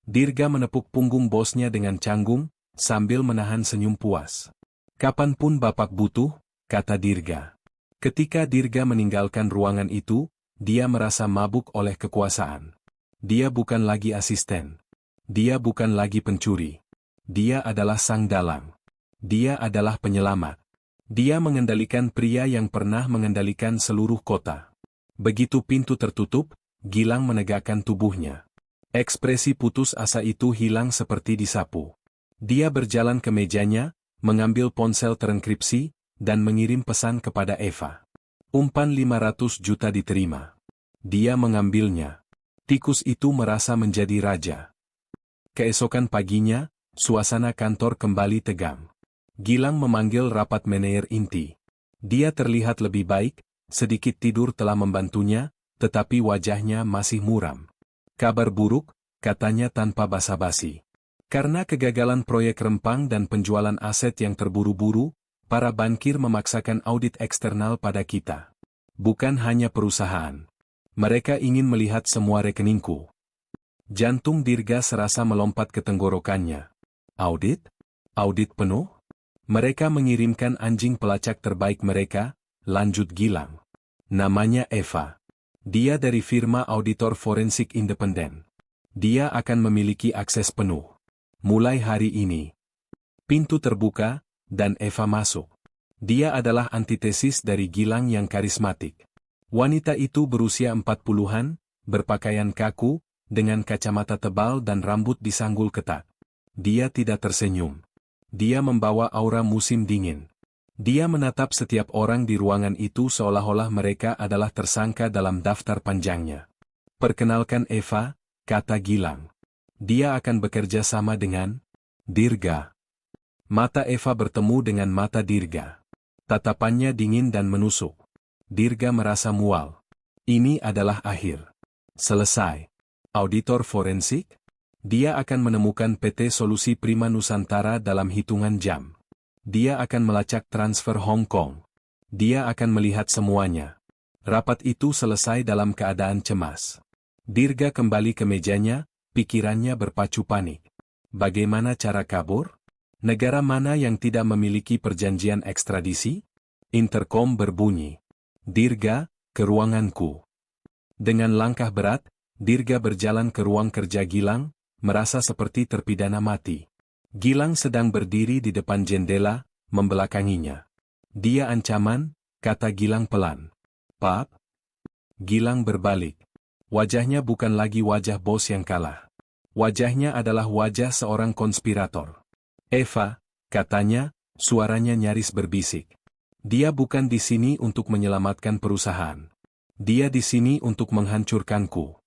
Dirga menepuk punggung bosnya dengan canggung, sambil menahan senyum puas. Kapanpun Bapak butuh, kata Dirga. Ketika Dirga meninggalkan ruangan itu, dia merasa mabuk oleh kekuasaan. Dia bukan lagi asisten. Dia bukan lagi pencuri. Dia adalah sang dalang. Dia adalah penyelamat. Dia mengendalikan pria yang pernah mengendalikan seluruh kota. Begitu pintu tertutup, Gilang menegakkan tubuhnya. Ekspresi putus asa itu hilang seperti disapu. Dia berjalan ke mejanya, mengambil ponsel terenkripsi, dan mengirim pesan kepada Eva. Umpan 500 juta diterima. Dia mengambilnya. Tikus itu merasa menjadi raja. Keesokan paginya, suasana kantor kembali tegang. Gilang memanggil rapat manajer inti. Dia terlihat lebih baik, sedikit tidur telah membantunya, tetapi wajahnya masih muram. Kabar buruk, katanya tanpa basa-basi. Karena kegagalan proyek Rempang dan penjualan aset yang terburu-buru, para bankir memaksakan audit eksternal pada kita. Bukan hanya perusahaan. Mereka ingin melihat semua rekeningku. Jantung Dirga serasa melompat ke tenggorokannya. Audit? Audit penuh? Mereka mengirimkan anjing pelacak terbaik mereka, lanjut Gilang. Namanya Eva. Dia dari firma auditor forensik independen. Dia akan memiliki akses penuh. Mulai hari ini. Pintu terbuka, dan Eva masuk. Dia adalah antitesis dari Gilang yang karismatik. Wanita itu berusia 40-an, berpakaian kaku, dengan kacamata tebal dan rambut disanggul ketat. Dia tidak tersenyum. Dia membawa aura musim dingin. Dia menatap setiap orang di ruangan itu seolah-olah mereka adalah tersangka dalam daftar panjangnya. Perkenalkan Eva, kata Gilang. Dia akan bekerja sama dengan Dirga. Mata Eva bertemu dengan mata Dirga. Tatapannya dingin dan menusuk. Dirga merasa mual. Ini adalah akhir. Selesai. Auditor forensik? Dia akan menemukan PT Solusi Prima Nusantara dalam hitungan jam. Dia akan melacak transfer Hong Kong. Dia akan melihat semuanya. Rapat itu selesai dalam keadaan cemas. Dirga kembali ke mejanya, pikirannya berpacu panik. Bagaimana cara kabur? Negara mana yang tidak memiliki perjanjian ekstradisi? Interkom berbunyi. Dirga, ke ruanganku. Dengan langkah berat, Dirga berjalan ke ruang kerja Gilang, merasa seperti terpidana mati. Gilang sedang berdiri di depan jendela, membelakanginya. Dia ancaman, kata Gilang pelan. Pap? Gilang berbalik. Wajahnya bukan lagi wajah bos yang kalah. Wajahnya adalah wajah seorang konspirator. Eva, katanya, suaranya nyaris berbisik. Dia bukan di sini untuk menyelamatkan perusahaan. Dia di sini untuk menghancurkanku.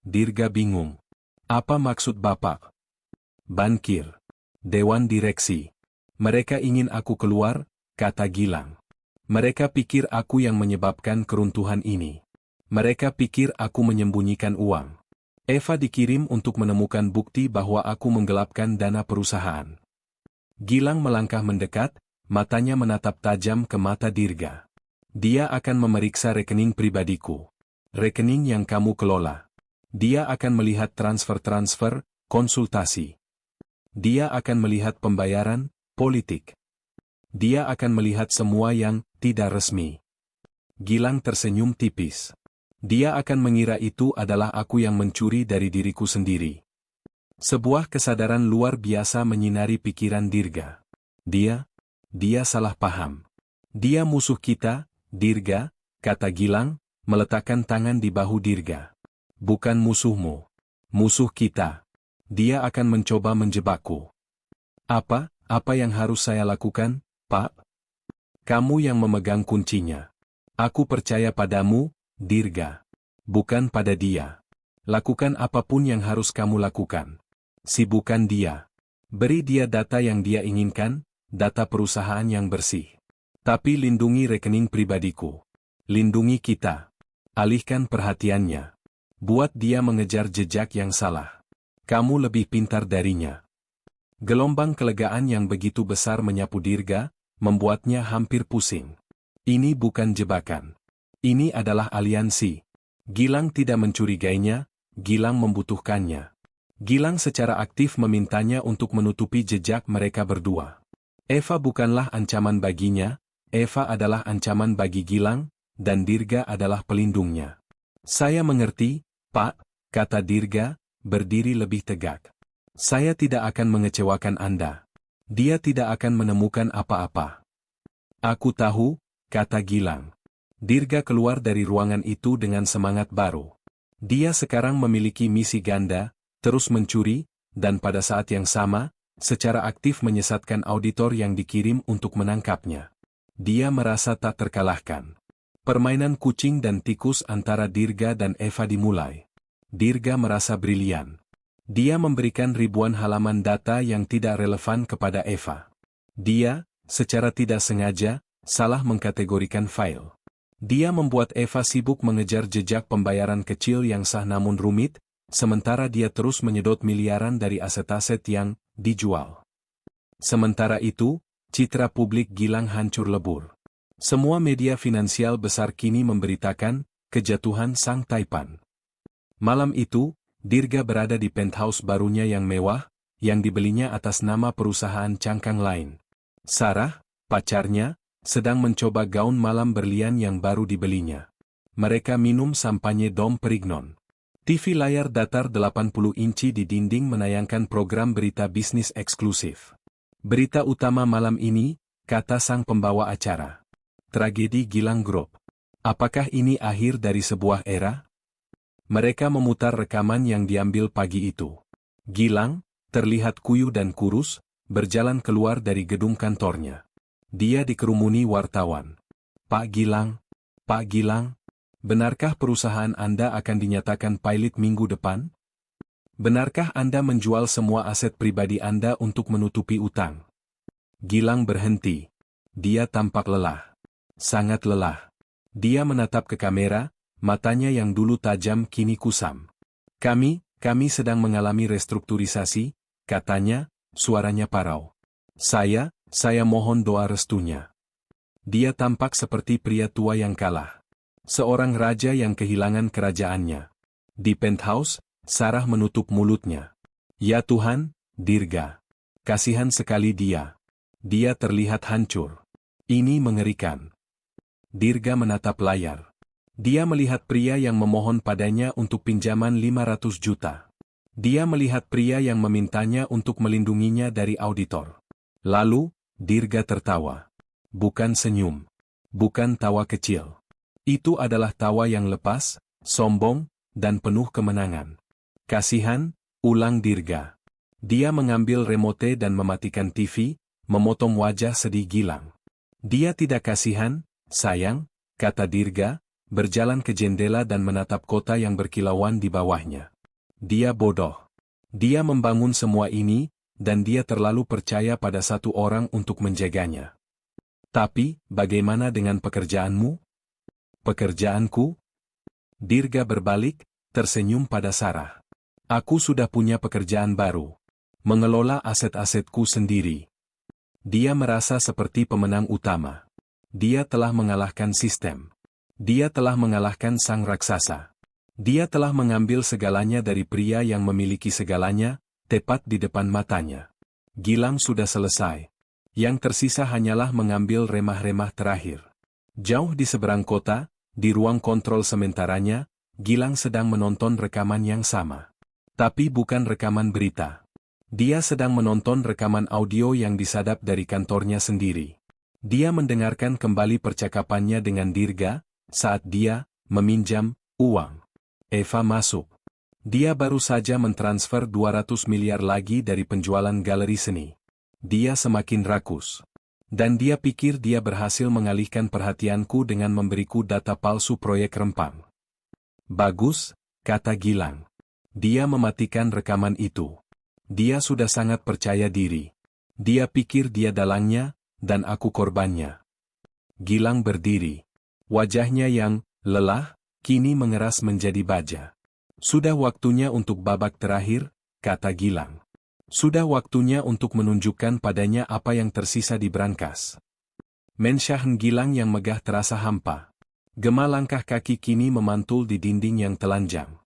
Dirga bingung. Apa maksud Bapak? Bankir. Dewan direksi. Mereka ingin aku keluar, kata Gilang. Mereka pikir aku yang menyebabkan keruntuhan ini. Mereka pikir aku menyembunyikan uang. Eva dikirim untuk menemukan bukti bahwa aku menggelapkan dana perusahaan. Gilang melangkah mendekat, matanya menatap tajam ke mata Dirga. Dia akan memeriksa rekening pribadiku. Rekening yang kamu kelola. Dia akan melihat transfer-transfer, konsultasi. Dia akan melihat pembayaran, politik. Dia akan melihat semua yang tidak resmi. Gilang tersenyum tipis. Dia akan mengira itu adalah aku yang mencuri dari diriku sendiri. Sebuah kesadaran luar biasa menyinari pikiran Dirga. Dia salah paham. Dia musuh kita, Dirga, kata Gilang, meletakkan tangan di bahu Dirga. Bukan musuhmu. Musuh kita. Dia akan mencoba menjebakku. Apa yang harus saya lakukan, Pak? Kamu yang memegang kuncinya. Aku percaya padamu, Dirga. Bukan pada dia. Lakukan apapun yang harus kamu lakukan. Sibukkan dia. Beri dia data yang dia inginkan, data perusahaan yang bersih. Tapi lindungi rekening pribadiku. Lindungi kita. Alihkan perhatiannya. Buat dia mengejar jejak yang salah. Kamu lebih pintar darinya. Gelombang kelegaan yang begitu besar menyapu Dirga, membuatnya hampir pusing. Ini bukan jebakan. Ini adalah aliansi. Gilang tidak mencurigainya, Gilang membutuhkannya. Gilang secara aktif memintanya untuk menutupi jejak mereka berdua. Eva bukanlah ancaman baginya, Eva adalah ancaman bagi Gilang, dan Dirga adalah pelindungnya. Saya mengerti, Pak, kata Dirga, berdiri lebih tegak. Saya tidak akan mengecewakan Anda. Dia tidak akan menemukan apa-apa. Aku tahu, kata Gilang. Dirga keluar dari ruangan itu dengan semangat baru. Dia sekarang memiliki misi ganda, terus mencuri, dan pada saat yang sama, secara aktif menyesatkan auditor yang dikirim untuk menangkapnya. Dia merasa tak terkalahkan. Permainan kucing dan tikus antara Dirga dan Eva dimulai. Dirga merasa brilian. Dia memberikan ribuan halaman data yang tidak relevan kepada Eva. Dia, secara tidak sengaja, salah mengkategorikan file. Dia membuat Eva sibuk mengejar jejak pembayaran kecil yang sah namun rumit, sementara dia terus menyedot miliaran dari aset-aset yang dijual. Sementara itu, citra publik Gilang hancur lebur. Semua media finansial besar kini memberitakan kejatuhan Sang Taipan. Malam itu, Dirga berada di penthouse barunya yang mewah, yang dibelinya atas nama perusahaan cangkang lain. Sarah, pacarnya, sedang mencoba gaun malam berlian yang baru dibelinya. Mereka minum sampanye Dom Perignon. TV layar datar 80 inci di dinding menayangkan program berita bisnis eksklusif. Berita utama malam ini, kata sang pembawa acara. Tragedi Gilang Group. Apakah ini akhir dari sebuah era? Mereka memutar rekaman yang diambil pagi itu. Gilang, terlihat kuyu dan kurus, berjalan keluar dari gedung kantornya. Dia dikerumuni wartawan. Pak Gilang, benarkah perusahaan Anda akan dinyatakan pilot minggu depan? Benarkah Anda menjual semua aset pribadi Anda untuk menutupi utang? Gilang berhenti. Dia tampak lelah. Sangat lelah. Dia menatap ke kamera, matanya yang dulu tajam kini kusam. Kami sedang mengalami restrukturisasi, katanya, suaranya parau. Saya mohon doa restunya. Dia tampak seperti pria tua yang kalah. Seorang raja yang kehilangan kerajaannya. Di penthouse, Sarah menutup mulutnya. Ya Tuhan, Dirga. Kasihan sekali dia. Dia terlihat hancur. Ini mengerikan. Dirga menatap layar. Dia melihat pria yang memohon padanya untuk pinjaman 500 juta. Dia melihat pria yang memintanya untuk melindunginya dari auditor. Lalu, Dirga tertawa. Bukan senyum. Bukan tawa kecil. Itu adalah tawa yang lepas, sombong, dan penuh kemenangan. Kasihan, ulang Dirga. Dia mengambil remote dan mematikan TV, memotong wajah sedih Gilang. Dia tidak kasihan, sayang, kata Dirga, berjalan ke jendela dan menatap kota yang berkilauan di bawahnya. Dia bodoh. Dia membangun semua ini, dan dia terlalu percaya pada satu orang untuk menjaganya. Tapi, bagaimana dengan pekerjaanmu? Pekerjaanku? Dirga berbalik, tersenyum pada Sarah. Aku sudah punya pekerjaan baru. Mengelola aset-asetku sendiri. Dia merasa seperti pemenang utama. Dia telah mengalahkan sistem. Dia telah mengalahkan sang raksasa. Dia telah mengambil segalanya dari pria yang memiliki segalanya, tepat di depan matanya. Gilang sudah selesai. Yang tersisa hanyalah mengambil remah-remah terakhir. Jauh di seberang kota, di ruang kontrol sementaranya, Gilang sedang menonton rekaman yang sama. Tapi bukan rekaman berita. Dia sedang menonton rekaman audio yang disadap dari kantornya sendiri. Dia mendengarkan kembali percakapannya dengan Dirga, saat dia meminjam uang. Eva masuk. Dia baru saja mentransfer 200 miliar lagi dari penjualan galeri seni. Dia semakin rakus. Dan dia pikir dia berhasil mengalihkan perhatianku dengan memberiku data palsu proyek Rempang. Bagus, kata Gilang. Dia mematikan rekaman itu. Dia sudah sangat percaya diri. Dia pikir dia dalangnya, dan aku korbannya. Gilang berdiri. Wajahnya yang lelah, kini mengeras menjadi baja. Sudah waktunya untuk babak terakhir, kata Gilang. Sudah waktunya untuk menunjukkan padanya apa yang tersisa di brankas. Mensyahan Gilang yang megah terasa hampa. Gema langkah kaki kini memantul di dinding yang telanjang.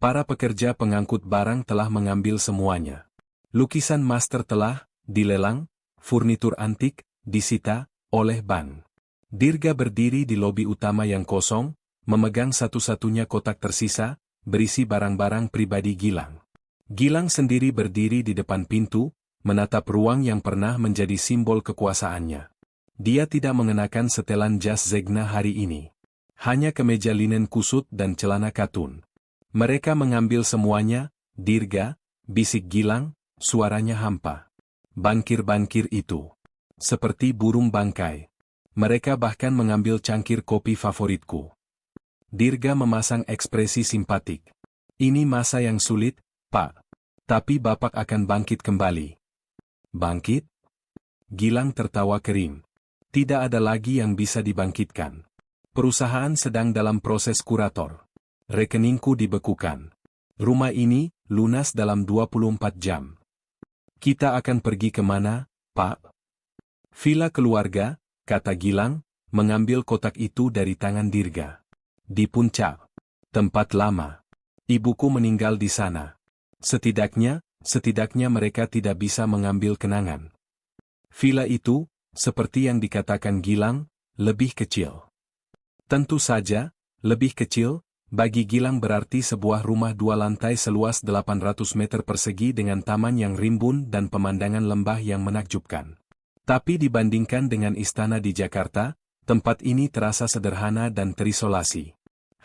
Para pekerja pengangkut barang telah mengambil semuanya. Lukisan master telah dilelang, furnitur antik disita oleh bank. Dirga berdiri di lobi utama yang kosong, memegang satu-satunya kotak tersisa, berisi barang-barang pribadi Gilang. Gilang sendiri berdiri di depan pintu, menatap ruang yang pernah menjadi simbol kekuasaannya. Dia tidak mengenakan setelan jas Zegna hari ini. Hanya kemeja linen kusut dan celana katun. Mereka mengambil semuanya, Dirga, bisik Gilang, suaranya hampa. Bankir-bankir itu. Seperti burung bangkai. Mereka bahkan mengambil cangkir kopi favoritku. Dirga memasang ekspresi simpatik. Ini masa yang sulit, Pak. Tapi Bapak akan bangkit kembali. Bangkit? Gilang tertawa kering. Tidak ada lagi yang bisa dibangkitkan. Perusahaan sedang dalam proses kurator. Rekeningku dibekukan. Rumah ini, lunas dalam 24 jam. Kita akan pergi kemana, Pak? Villa keluarga, kata Gilang, mengambil kotak itu dari tangan Dirga. Di puncak. Tempat lama. Ibuku meninggal di sana. Setidaknya mereka tidak bisa mengambil kenangan. Villa itu, seperti yang dikatakan Gilang, lebih kecil. Tentu saja, lebih kecil, bagi Gilang berarti sebuah rumah 2 lantai seluas 800 meter persegi dengan taman yang rimbun dan pemandangan lembah yang menakjubkan. Tapi dibandingkan dengan istana di Jakarta, tempat ini terasa sederhana dan terisolasi.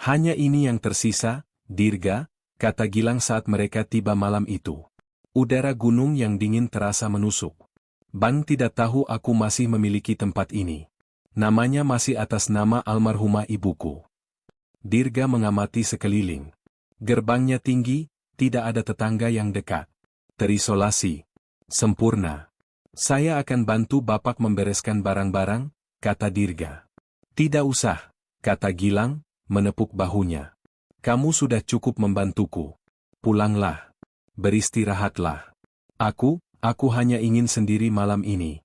Hanya ini yang tersisa, Dirga, kata Gilang saat mereka tiba malam itu. Udara gunung yang dingin terasa menusuk. Bang tidak tahu aku masih memiliki tempat ini. Namanya masih atas nama almarhumah ibuku. Dirga mengamati sekeliling. Gerbangnya tinggi, tidak ada tetangga yang dekat. Terisolasi. Sempurna. Saya akan bantu Bapak membereskan barang-barang, kata Dirga. Tidak usah, kata Gilang, menepuk bahunya. Kamu sudah cukup membantuku. Pulanglah. Beristirahatlah. Aku hanya ingin sendiri malam ini.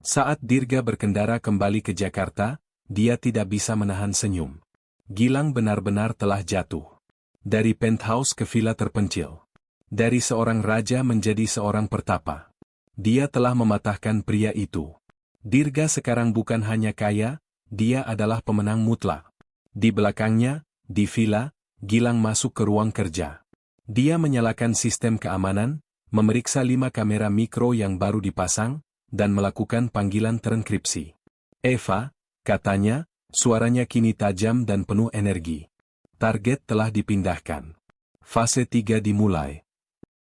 Saat Dirga berkendara kembali ke Jakarta, dia tidak bisa menahan senyum. Gilang benar-benar telah jatuh. Dari penthouse ke villa terpencil. Dari seorang raja menjadi seorang pertapa. Dia telah mematahkan pria itu. Dirga sekarang bukan hanya kaya, dia adalah pemenang mutlak. Di belakangnya, di villa, Gilang masuk ke ruang kerja. Dia menyalakan sistem keamanan, memeriksa 5 kamera mikro yang baru dipasang, dan melakukan panggilan terenkripsi. Eva, katanya, suaranya kini tajam dan penuh energi. Target telah dipindahkan. Fase 3 dimulai.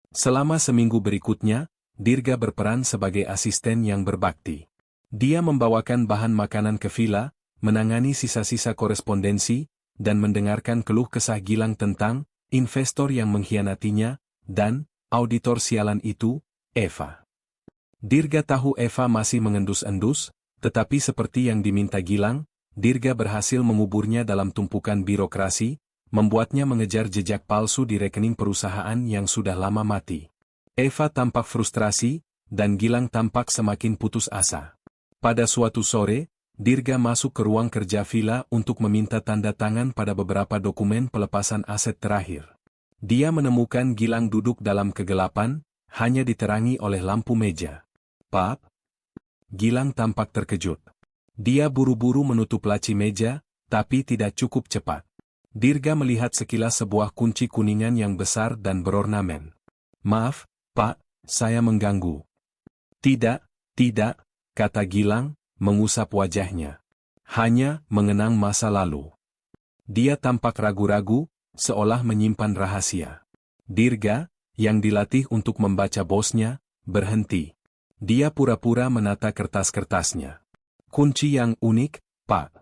Selama seminggu berikutnya, Dirga berperan sebagai asisten yang berbakti. Dia membawakan bahan makanan ke villa, menangani sisa-sisa korespondensi, dan mendengarkan keluh kesah Gilang tentang investor yang mengkhianatinya, dan auditor sialan itu, Eva. Dirga tahu Eva masih mengendus-endus, tetapi seperti yang diminta Gilang, Dirga berhasil menguburnya dalam tumpukan birokrasi, membuatnya mengejar jejak palsu di rekening perusahaan yang sudah lama mati. Eva tampak frustrasi, dan Gilang tampak semakin putus asa. Pada suatu sore, Dirga masuk ke ruang kerja villa untuk meminta tanda tangan pada beberapa dokumen pelepasan aset terakhir. Dia menemukan Gilang duduk dalam kegelapan, hanya diterangi oleh lampu meja. Pak? Gilang tampak terkejut. Dia buru-buru menutup laci meja, tapi tidak cukup cepat. Dirga melihat sekilas sebuah kunci kuningan yang besar dan berornamen. Maaf, Pak, saya mengganggu. Tidak, kata Gilang, mengusap wajahnya. Hanya mengenang masa lalu. Dia tampak ragu-ragu, seolah menyimpan rahasia. Dirga, yang dilatih untuk membaca bosnya, berhenti. Dia pura-pura menata kertas-kertasnya. Kunci yang unik, Pak.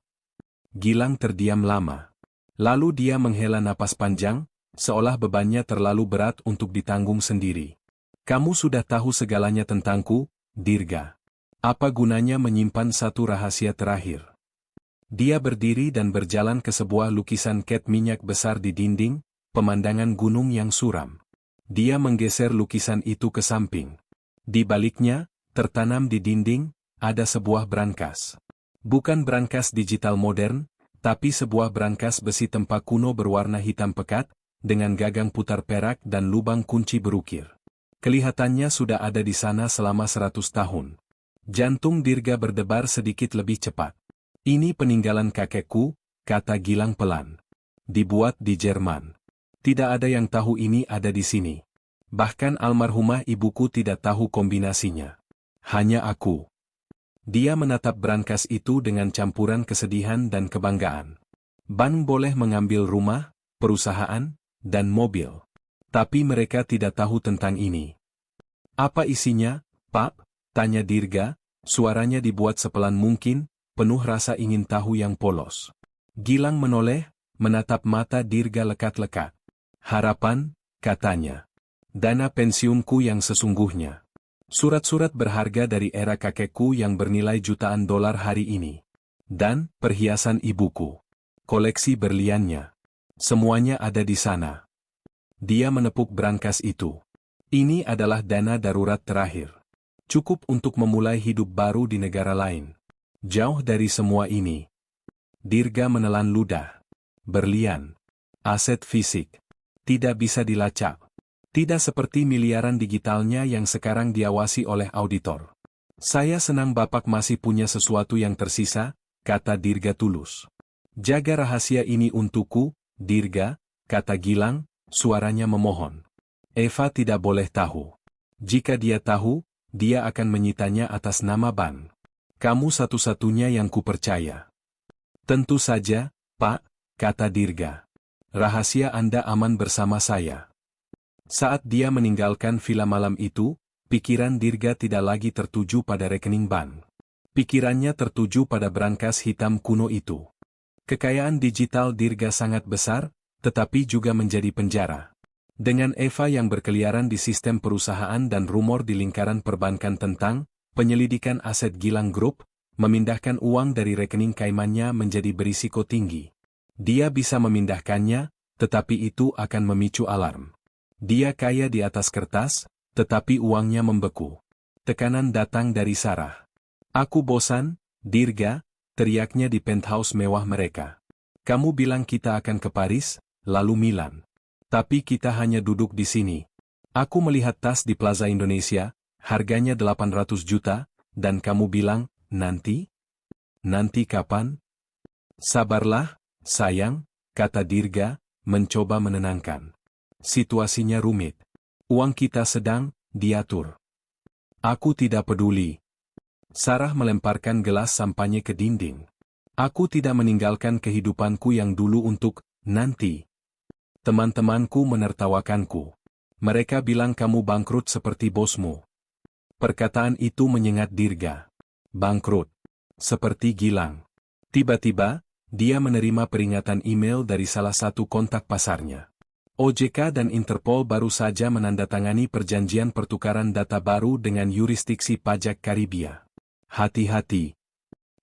Gilang terdiam lama. Lalu dia menghela napas panjang, seolah bebannya terlalu berat untuk ditanggung sendiri. Kamu sudah tahu segalanya tentangku, Dirga. Apa gunanya menyimpan satu rahasia terakhir? Dia berdiri dan berjalan ke sebuah lukisan cat minyak besar di dinding, pemandangan gunung yang suram. Dia menggeser lukisan itu ke samping. Di baliknya, tertanam di dinding, ada sebuah brankas. Bukan brankas digital modern, tapi sebuah brankas besi tempa kuno berwarna hitam pekat, dengan gagang putar perak dan lubang kunci berukir. Kelihatannya sudah ada di sana selama 100 tahun. Jantung Dirga berdebar sedikit lebih cepat. Ini peninggalan kakekku, kata Gilang pelan. Dibuat di Jerman. Tidak ada yang tahu ini ada di sini. Bahkan almarhumah ibuku tidak tahu kombinasinya. Hanya aku. Dia menatap brankas itu dengan campuran kesedihan dan kebanggaan. Bang boleh mengambil rumah, perusahaan, dan mobil. Tapi mereka tidak tahu tentang ini. Apa isinya, Pak? Tanya Dirga, suaranya dibuat sepelan mungkin, penuh rasa ingin tahu yang polos. Gilang menoleh, menatap mata Dirga lekat-lekat. Harapan, katanya. Dana pensiunku yang sesungguhnya. Surat-surat berharga dari era kakekku yang bernilai jutaan dolar hari ini. Dan perhiasan ibuku. Koleksi berliannya. Semuanya ada di sana. Dia menepuk brankas itu. Ini adalah dana darurat terakhir. Cukup untuk memulai hidup baru di negara lain. Jauh dari semua ini. Dirga menelan ludah. Berlian. Aset fisik. Tidak bisa dilacak. Tidak seperti miliaran digitalnya yang sekarang diawasi oleh auditor. Saya senang Bapak masih punya sesuatu yang tersisa, kata Dirga tulus. Jaga rahasia ini untukku, Dirga, kata Gilang, suaranya memohon. Eva tidak boleh tahu. Jika dia tahu, dia akan menyitanya atas nama Ban. Kamu satu-satunya yang kupercaya. Tentu saja, Pak, kata Dirga. Rahasia Anda aman bersama saya. Saat dia meninggalkan villa malam itu, pikiran Dirga tidak lagi tertuju pada rekening Ban. Pikirannya tertuju pada brankas hitam kuno itu. Kekayaan digital Dirga sangat besar, tetapi juga menjadi penjara. Dengan Eva yang berkeliaran di sistem perusahaan dan rumor di lingkaran perbankan tentang penyelidikan aset Gilang Group, memindahkan uang dari rekening Kaimannya menjadi berisiko tinggi. Dia bisa memindahkannya, tetapi itu akan memicu alarm. Dia kaya di atas kertas, tetapi uangnya membeku. Tekanan datang dari Sarah. Aku bosan, Dirga, teriaknya di penthouse mewah mereka. Kamu bilang kita akan ke Paris, lalu Milan. Tapi kita hanya duduk di sini. Aku melihat tas di Plaza Indonesia, harganya 800 juta, dan kamu bilang, nanti? Nanti kapan? Sabarlah, sayang, kata Dirga, mencoba menenangkan. Situasinya rumit. Uang kita sedang diatur. Aku tidak peduli. Sarah melemparkan gelas sampahnya ke dinding. Aku tidak meninggalkan kehidupanku yang dulu untuk nanti. Teman-temanku menertawakanku. Mereka bilang kamu bangkrut seperti bosmu. Perkataan itu menyengat Dirga. Bangkrut. Seperti Gilang. Tiba-tiba, dia menerima peringatan email dari salah satu kontak pasarnya. OJK dan Interpol baru saja menandatangani perjanjian pertukaran data baru dengan yurisdiksi pajak Karibia. Hati-hati.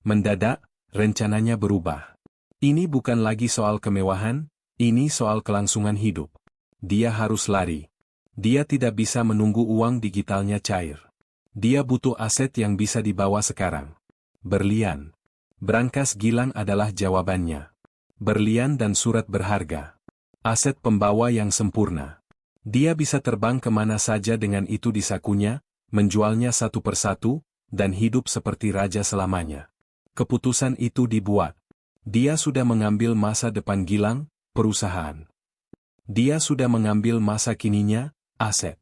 Mendadak, rencananya berubah. Ini bukan lagi soal kemewahan, ini soal kelangsungan hidup. Dia harus lari. Dia tidak bisa menunggu uang digitalnya cair. Dia butuh aset yang bisa dibawa sekarang. Berlian. Brankas Gilang adalah jawabannya. Berlian dan surat berharga. Aset pembawa yang sempurna. Dia bisa terbang kemana saja dengan itu di sakunya, menjualnya satu persatu, dan hidup seperti raja selamanya. Keputusan itu dibuat. Dia sudah mengambil masa depan Gilang, perusahaan. Dia sudah mengambil masa kininya, aset.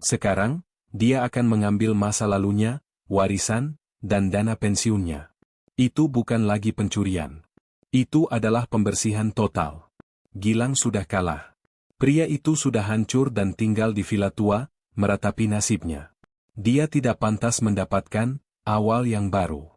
Sekarang, dia akan mengambil masa lalunya, warisan, dan dana pensiunnya. Itu bukan lagi pencurian. Itu adalah pembersihan total. Gilang sudah kalah. Pria itu sudah hancur dan tinggal di villa tua, meratapi nasibnya. Dia tidak pantas mendapatkan awal yang baru.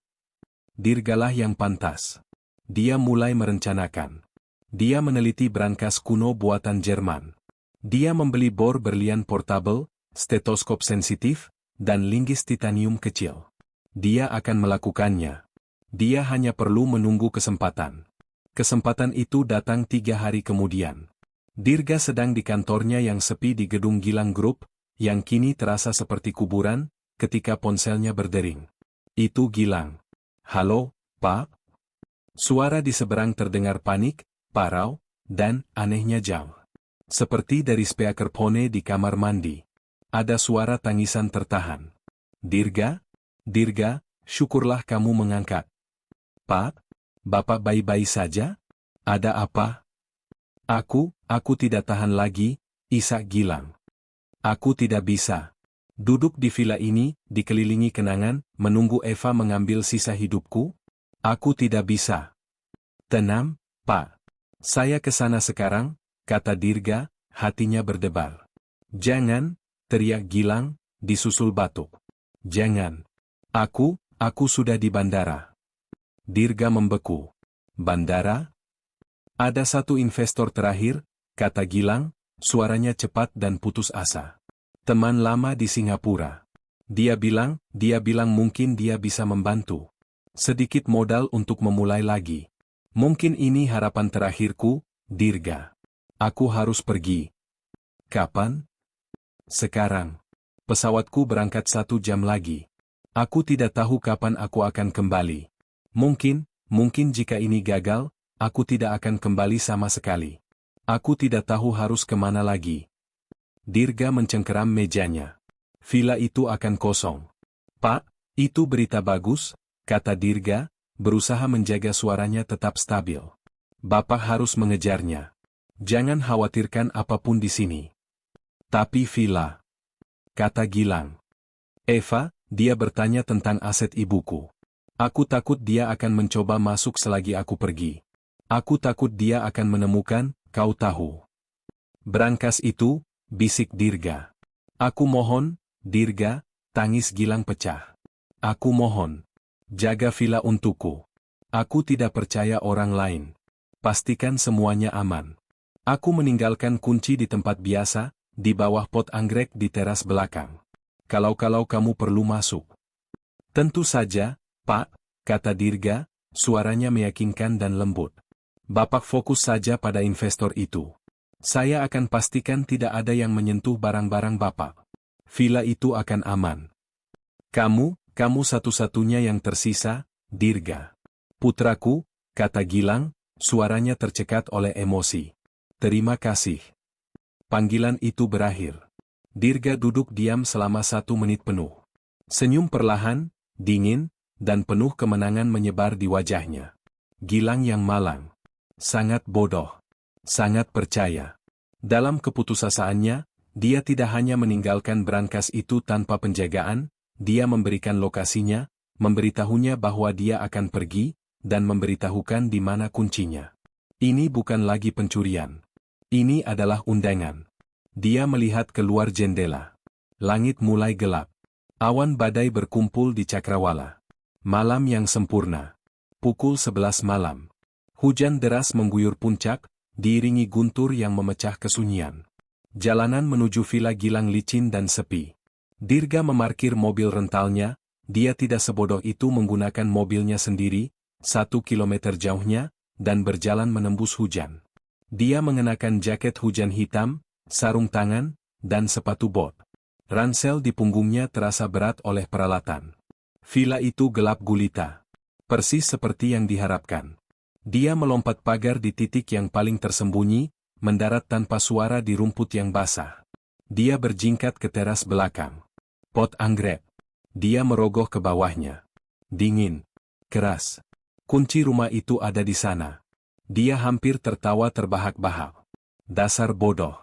Dirgalah yang pantas. Dia mulai merencanakan. Dia meneliti brankas kuno buatan Jerman. Dia membeli bor berlian portable, stetoskop sensitif, dan linggis titanium kecil. Dia akan melakukannya. Dia hanya perlu menunggu kesempatan. Kesempatan itu datang 3 hari kemudian. Dirga sedang di kantornya yang sepi di gedung Gilang Group, yang kini terasa seperti kuburan, ketika ponselnya berdering. Itu Gilang. Halo, Pak? Suara di seberang terdengar panik, parau, dan anehnya jauh. Seperti dari speakerphone di kamar mandi. Ada suara tangisan tertahan. Dirga? Dirga, syukurlah kamu mengangkat. Pak, Bapak baik-baik saja? Ada apa? Aku tidak tahan lagi, isak Gilang. Aku tidak bisa. Duduk di villa ini, dikelilingi kenangan, menunggu Eva mengambil sisa hidupku? Aku tidak bisa. Tenang, Pak. Saya ke sana sekarang, kata Dirga, hatinya berdebar. Jangan, teriak Gilang, disusul batuk. Jangan. Aku sudah di bandara. Dirga membeku. Bandara? Ada satu investor terakhir, kata Gilang, suaranya cepat dan putus asa. Teman lama di Singapura. Dia bilang mungkin dia bisa membantu. Sedikit modal untuk memulai lagi. Mungkin ini harapan terakhirku, Dirga. Aku harus pergi. Kapan? Sekarang. Pesawatku berangkat 1 jam lagi. Aku tidak tahu kapan aku akan kembali. Mungkin jika ini gagal, aku tidak akan kembali sama sekali. Aku tidak tahu harus kemana lagi. Dirga mencengkeram mejanya. Villa itu akan kosong. Pak, itu berita bagus, kata Dirga, berusaha menjaga suaranya tetap stabil. Bapak harus mengejarnya. Jangan khawatirkan apapun di sini. Tapi Villa, kata Gilang. Eva, dia bertanya tentang aset ibuku. Aku takut dia akan mencoba masuk selagi aku pergi. Aku takut dia akan menemukan, kau tahu. Brankas itu, bisik Dirga. Aku mohon, Dirga, tangis Gilang pecah. Aku mohon. Jaga villa untukku. Aku tidak percaya orang lain. Pastikan semuanya aman. Aku meninggalkan kunci di tempat biasa, di bawah pot anggrek di teras belakang. Kalau kamu perlu masuk. Tentu saja, Pak, kata Dirga, suaranya meyakinkan dan lembut. Bapak fokus saja pada investor itu. Saya akan pastikan tidak ada yang menyentuh barang-barang Bapak. Villa itu akan aman. Kamu satu-satunya yang tersisa, Dirga. Putraku, kata Gilang, suaranya tercekat oleh emosi. Terima kasih. Panggilan itu berakhir. Dirga duduk diam selama 1 menit penuh. Senyum perlahan, dingin, dan penuh kemenangan menyebar di wajahnya. Gilang yang malang. Sangat bodoh. Sangat percaya. Dalam keputusasanya, dia tidak hanya meninggalkan brankas itu tanpa penjagaan, dia memberikan lokasinya, memberitahunya bahwa dia akan pergi, dan memberitahukan di mana kuncinya. Ini bukan lagi pencurian. Ini adalah undangan. Dia melihat keluar jendela. Langit mulai gelap. Awan badai berkumpul di cakrawala. Malam yang sempurna. Pukul 11 malam. Hujan deras mengguyur puncak, diiringi guntur yang memecah kesunyian. Jalanan menuju villa Gilang licin dan sepi. Dirga memarkir mobil rentalnya, dia tidak sebodoh itu menggunakan mobilnya sendiri, 1 kilometer jauhnya, dan berjalan menembus hujan. Dia mengenakan jaket hujan hitam, sarung tangan, dan sepatu bot. Ransel di punggungnya terasa berat oleh peralatan. Villa itu gelap gulita. Persis seperti yang diharapkan. Dia melompat pagar di titik yang paling tersembunyi, mendarat tanpa suara di rumput yang basah. Dia berjingkat ke teras belakang. Pot anggrek. Dia merogoh ke bawahnya. Dingin. Keras. Kunci rumah itu ada di sana. Dia hampir tertawa terbahak-bahak. Dasar bodoh.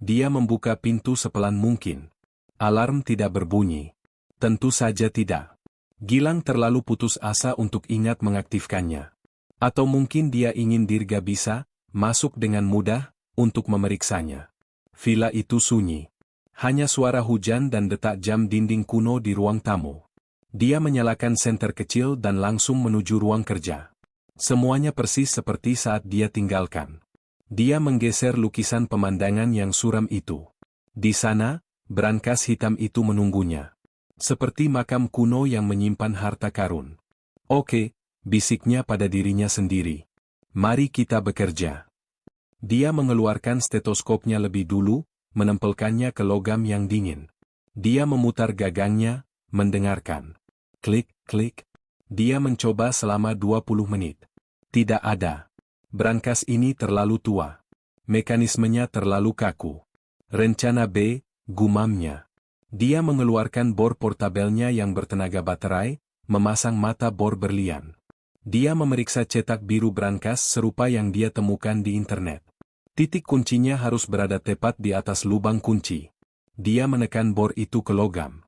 Dia membuka pintu sepelan mungkin. Alarm tidak berbunyi. Tentu saja tidak. Gilang terlalu putus asa untuk ingat mengaktifkannya. Atau mungkin dia ingin Dirga bisa masuk dengan mudah untuk memeriksanya. Villa itu sunyi. Hanya suara hujan dan detak jam dinding kuno di ruang tamu. Dia menyalakan senter kecil dan langsung menuju ruang kerja. Semuanya persis seperti saat dia tinggalkan. Dia menggeser lukisan pemandangan yang suram itu. Di sana, brankas hitam itu menunggunya. Seperti makam kuno yang menyimpan harta karun. Oke, bisiknya pada dirinya sendiri. Mari kita bekerja. Dia mengeluarkan stetoskopnya lebih dulu, menempelkannya ke logam yang dingin. Dia memutar gagangnya, mendengarkan. Klik, klik. Dia mencoba selama 20 menit. Tidak ada. Brankas ini terlalu tua. Mekanismenya terlalu kaku. Rencana B, gumamnya. Dia mengeluarkan bor portabelnya yang bertenaga baterai, memasang mata bor berlian. Dia memeriksa cetak biru brankas serupa yang dia temukan di internet. Titik kuncinya harus berada tepat di atas lubang kunci. Dia menekan bor itu ke logam.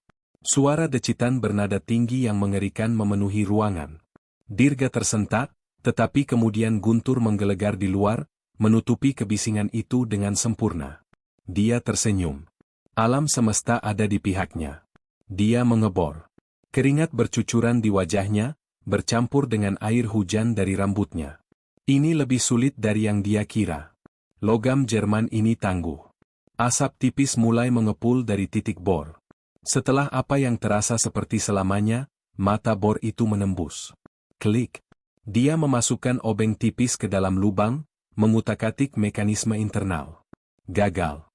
Suara decitan bernada tinggi yang mengerikan memenuhi ruangan. Dirga tersentak, tetapi kemudian guntur menggelegar di luar, menutupi kebisingan itu dengan sempurna. Dia tersenyum. Alam semesta ada di pihaknya. Dia mengebor. Keringat bercucuran di wajahnya, bercampur dengan air hujan dari rambutnya. Ini lebih sulit dari yang dia kira. Logam Jerman ini tangguh. Asap tipis mulai mengepul dari titik bor. Setelah apa yang terasa seperti selamanya, mata bor itu menembus. Klik. Dia memasukkan obeng tipis ke dalam lubang, mengutak-atik mekanisme internal. Gagal.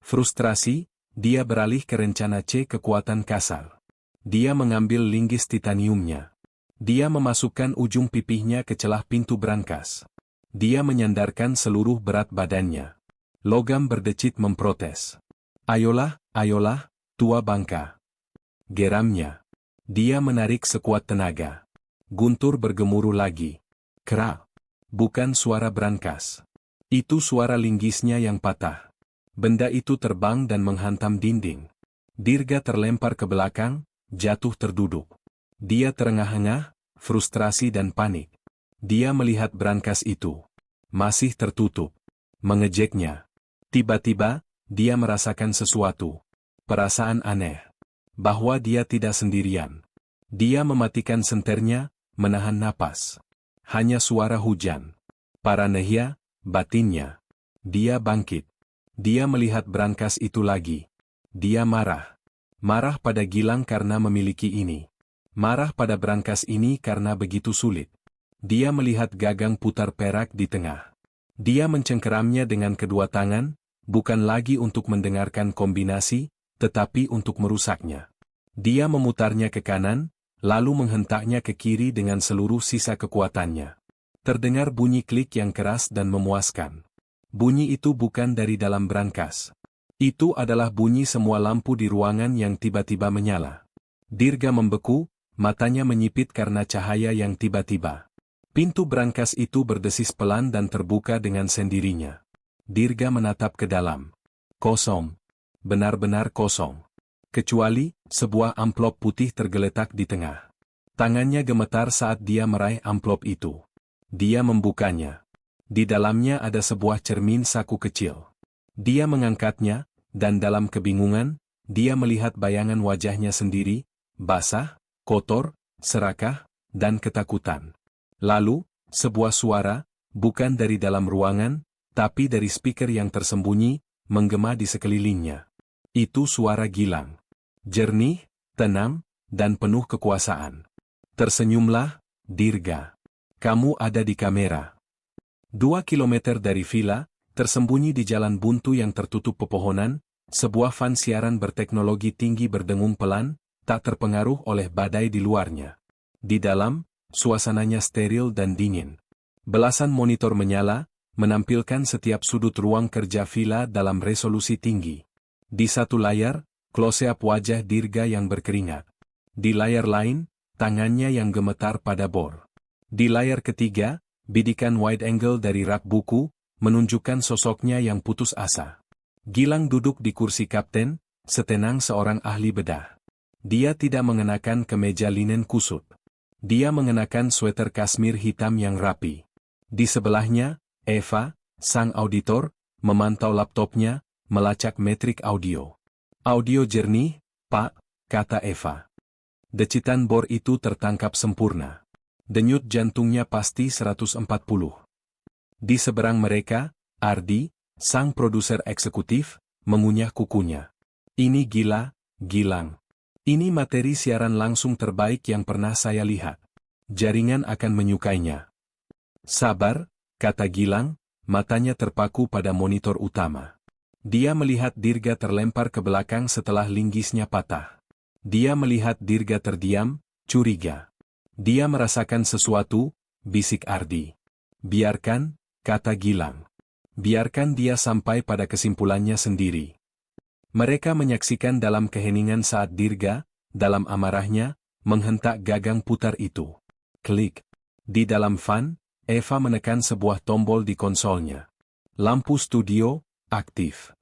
Frustrasi, dia beralih ke rencana C kekuatan kasar. Dia mengambil linggis titaniumnya. Dia memasukkan ujung pipihnya ke celah pintu brankas. Dia menyandarkan seluruh berat badannya. Logam berdecit memprotes. Ayolah, ayolah, tua bangka. Geramnya. Dia menarik sekuat tenaga. Guntur bergemuruh lagi. Kerak. Bukan suara brankas. Itu suara linggisnya yang patah. Benda itu terbang dan menghantam dinding. Dirga terlempar ke belakang, jatuh terduduk. Dia terengah-engah, frustrasi dan panik. Dia melihat brankas itu. Masih tertutup. Mengejeknya. Tiba-tiba, dia merasakan sesuatu. Perasaan aneh. Bahwa dia tidak sendirian. Dia mematikan senternya, menahan napas. Hanya suara hujan. Paranehya, batinnya. Dia bangkit. Dia melihat brankas itu lagi. Dia marah. Marah pada Gilang karena memiliki ini. Marah pada brankas ini karena begitu sulit. Dia melihat gagang putar perak di tengah. Dia mencengkeramnya dengan kedua tangan, bukan lagi untuk mendengarkan kombinasi, tetapi untuk merusaknya. Dia memutarnya ke kanan, lalu menghentaknya ke kiri dengan seluruh sisa kekuatannya. Terdengar bunyi klik yang keras dan memuaskan. Bunyi itu bukan dari dalam brankas. Itu adalah bunyi semua lampu di ruangan yang tiba-tiba menyala. Dirga membeku, matanya menyipit karena cahaya yang tiba-tiba. Pintu brankas itu berdesis pelan dan terbuka dengan sendirinya. Dirga menatap ke dalam. Kosong. Benar-benar kosong. Kecuali, sebuah amplop putih tergeletak di tengah. Tangannya gemetar saat dia meraih amplop itu. Dia membukanya. Di dalamnya ada sebuah cermin saku kecil. Dia mengangkatnya, dan dalam kebingungan, dia melihat bayangan wajahnya sendiri, basah, kotor, serakah, dan ketakutan. Lalu, sebuah suara, bukan dari dalam ruangan, tapi dari speaker yang tersembunyi, menggema di sekelilingnya. Itu suara Gilang. Jernih, tenang, dan penuh kekuasaan. Tersenyumlah, Dirga. Kamu ada di kamera. 2 kilometer dari villa, tersembunyi di jalan buntu yang tertutup pepohonan, sebuah van siaran berteknologi tinggi berdengung pelan, tak terpengaruh oleh badai di luarnya. Di dalam, suasananya steril dan dingin. Belasan monitor menyala, menampilkan setiap sudut ruang kerja villa dalam resolusi tinggi. Di satu layar, close-up wajah Dirga yang berkeringat. Di layar lain, tangannya yang gemetar pada bor. Di layar ketiga, bidikan wide angle dari rak buku, menunjukkan sosoknya yang putus asa. Gilang duduk di kursi kapten, setenang seorang ahli bedah. Dia tidak mengenakan kemeja linen kusut. Dia mengenakan sweater kasmir hitam yang rapi. Di sebelahnya, Eva, sang auditor, memantau laptopnya, melacak metrik audio. Audio jernih, Pak, kata Eva. Decitan bor itu tertangkap sempurna. Denyut jantungnya pasti 140. Di seberang mereka, Ardi, sang produser eksekutif, mengunyah kukunya. Ini gila, Gilang. Ini materi siaran langsung terbaik yang pernah saya lihat. Jaringan akan menyukainya. Sabar, kata Gilang, matanya terpaku pada monitor utama. Dia melihat Dirga terlempar ke belakang setelah linggisnya patah. Dia melihat Dirga terdiam, curiga. Dia merasakan sesuatu, bisik Ardi. Biarkan, kata Gilang. Biarkan dia sampai pada kesimpulannya sendiri. Mereka menyaksikan dalam keheningan saat Dirga, dalam amarahnya, menghentak gagang putar itu. Klik. Di dalam van, Eva menekan sebuah tombol di konsolnya. Lampu studio, aktif.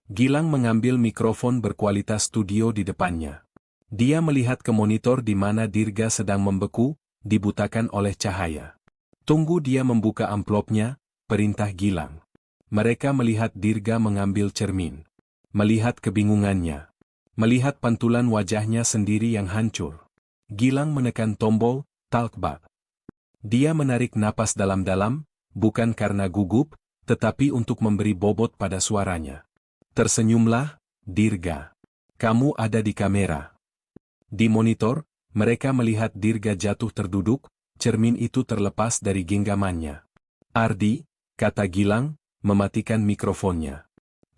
Gilang mengambil mikrofon berkualitas studio di depannya. Dia melihat ke monitor di mana Dirga sedang membeku, dibutakan oleh cahaya. Tunggu dia membuka amplopnya, perintah Gilang. Mereka melihat Dirga mengambil cermin. Melihat kebingungannya. Melihat pantulan wajahnya sendiri yang hancur. Gilang menekan tombol, talkback. Dia menarik napas dalam-dalam, bukan karena gugup, tetapi untuk memberi bobot pada suaranya. Tersenyumlah, Dirga. Kamu ada di kamera. Di monitor, mereka melihat Dirga jatuh terduduk, cermin itu terlepas dari genggamannya. Ardi, kata Gilang, mematikan mikrofonnya.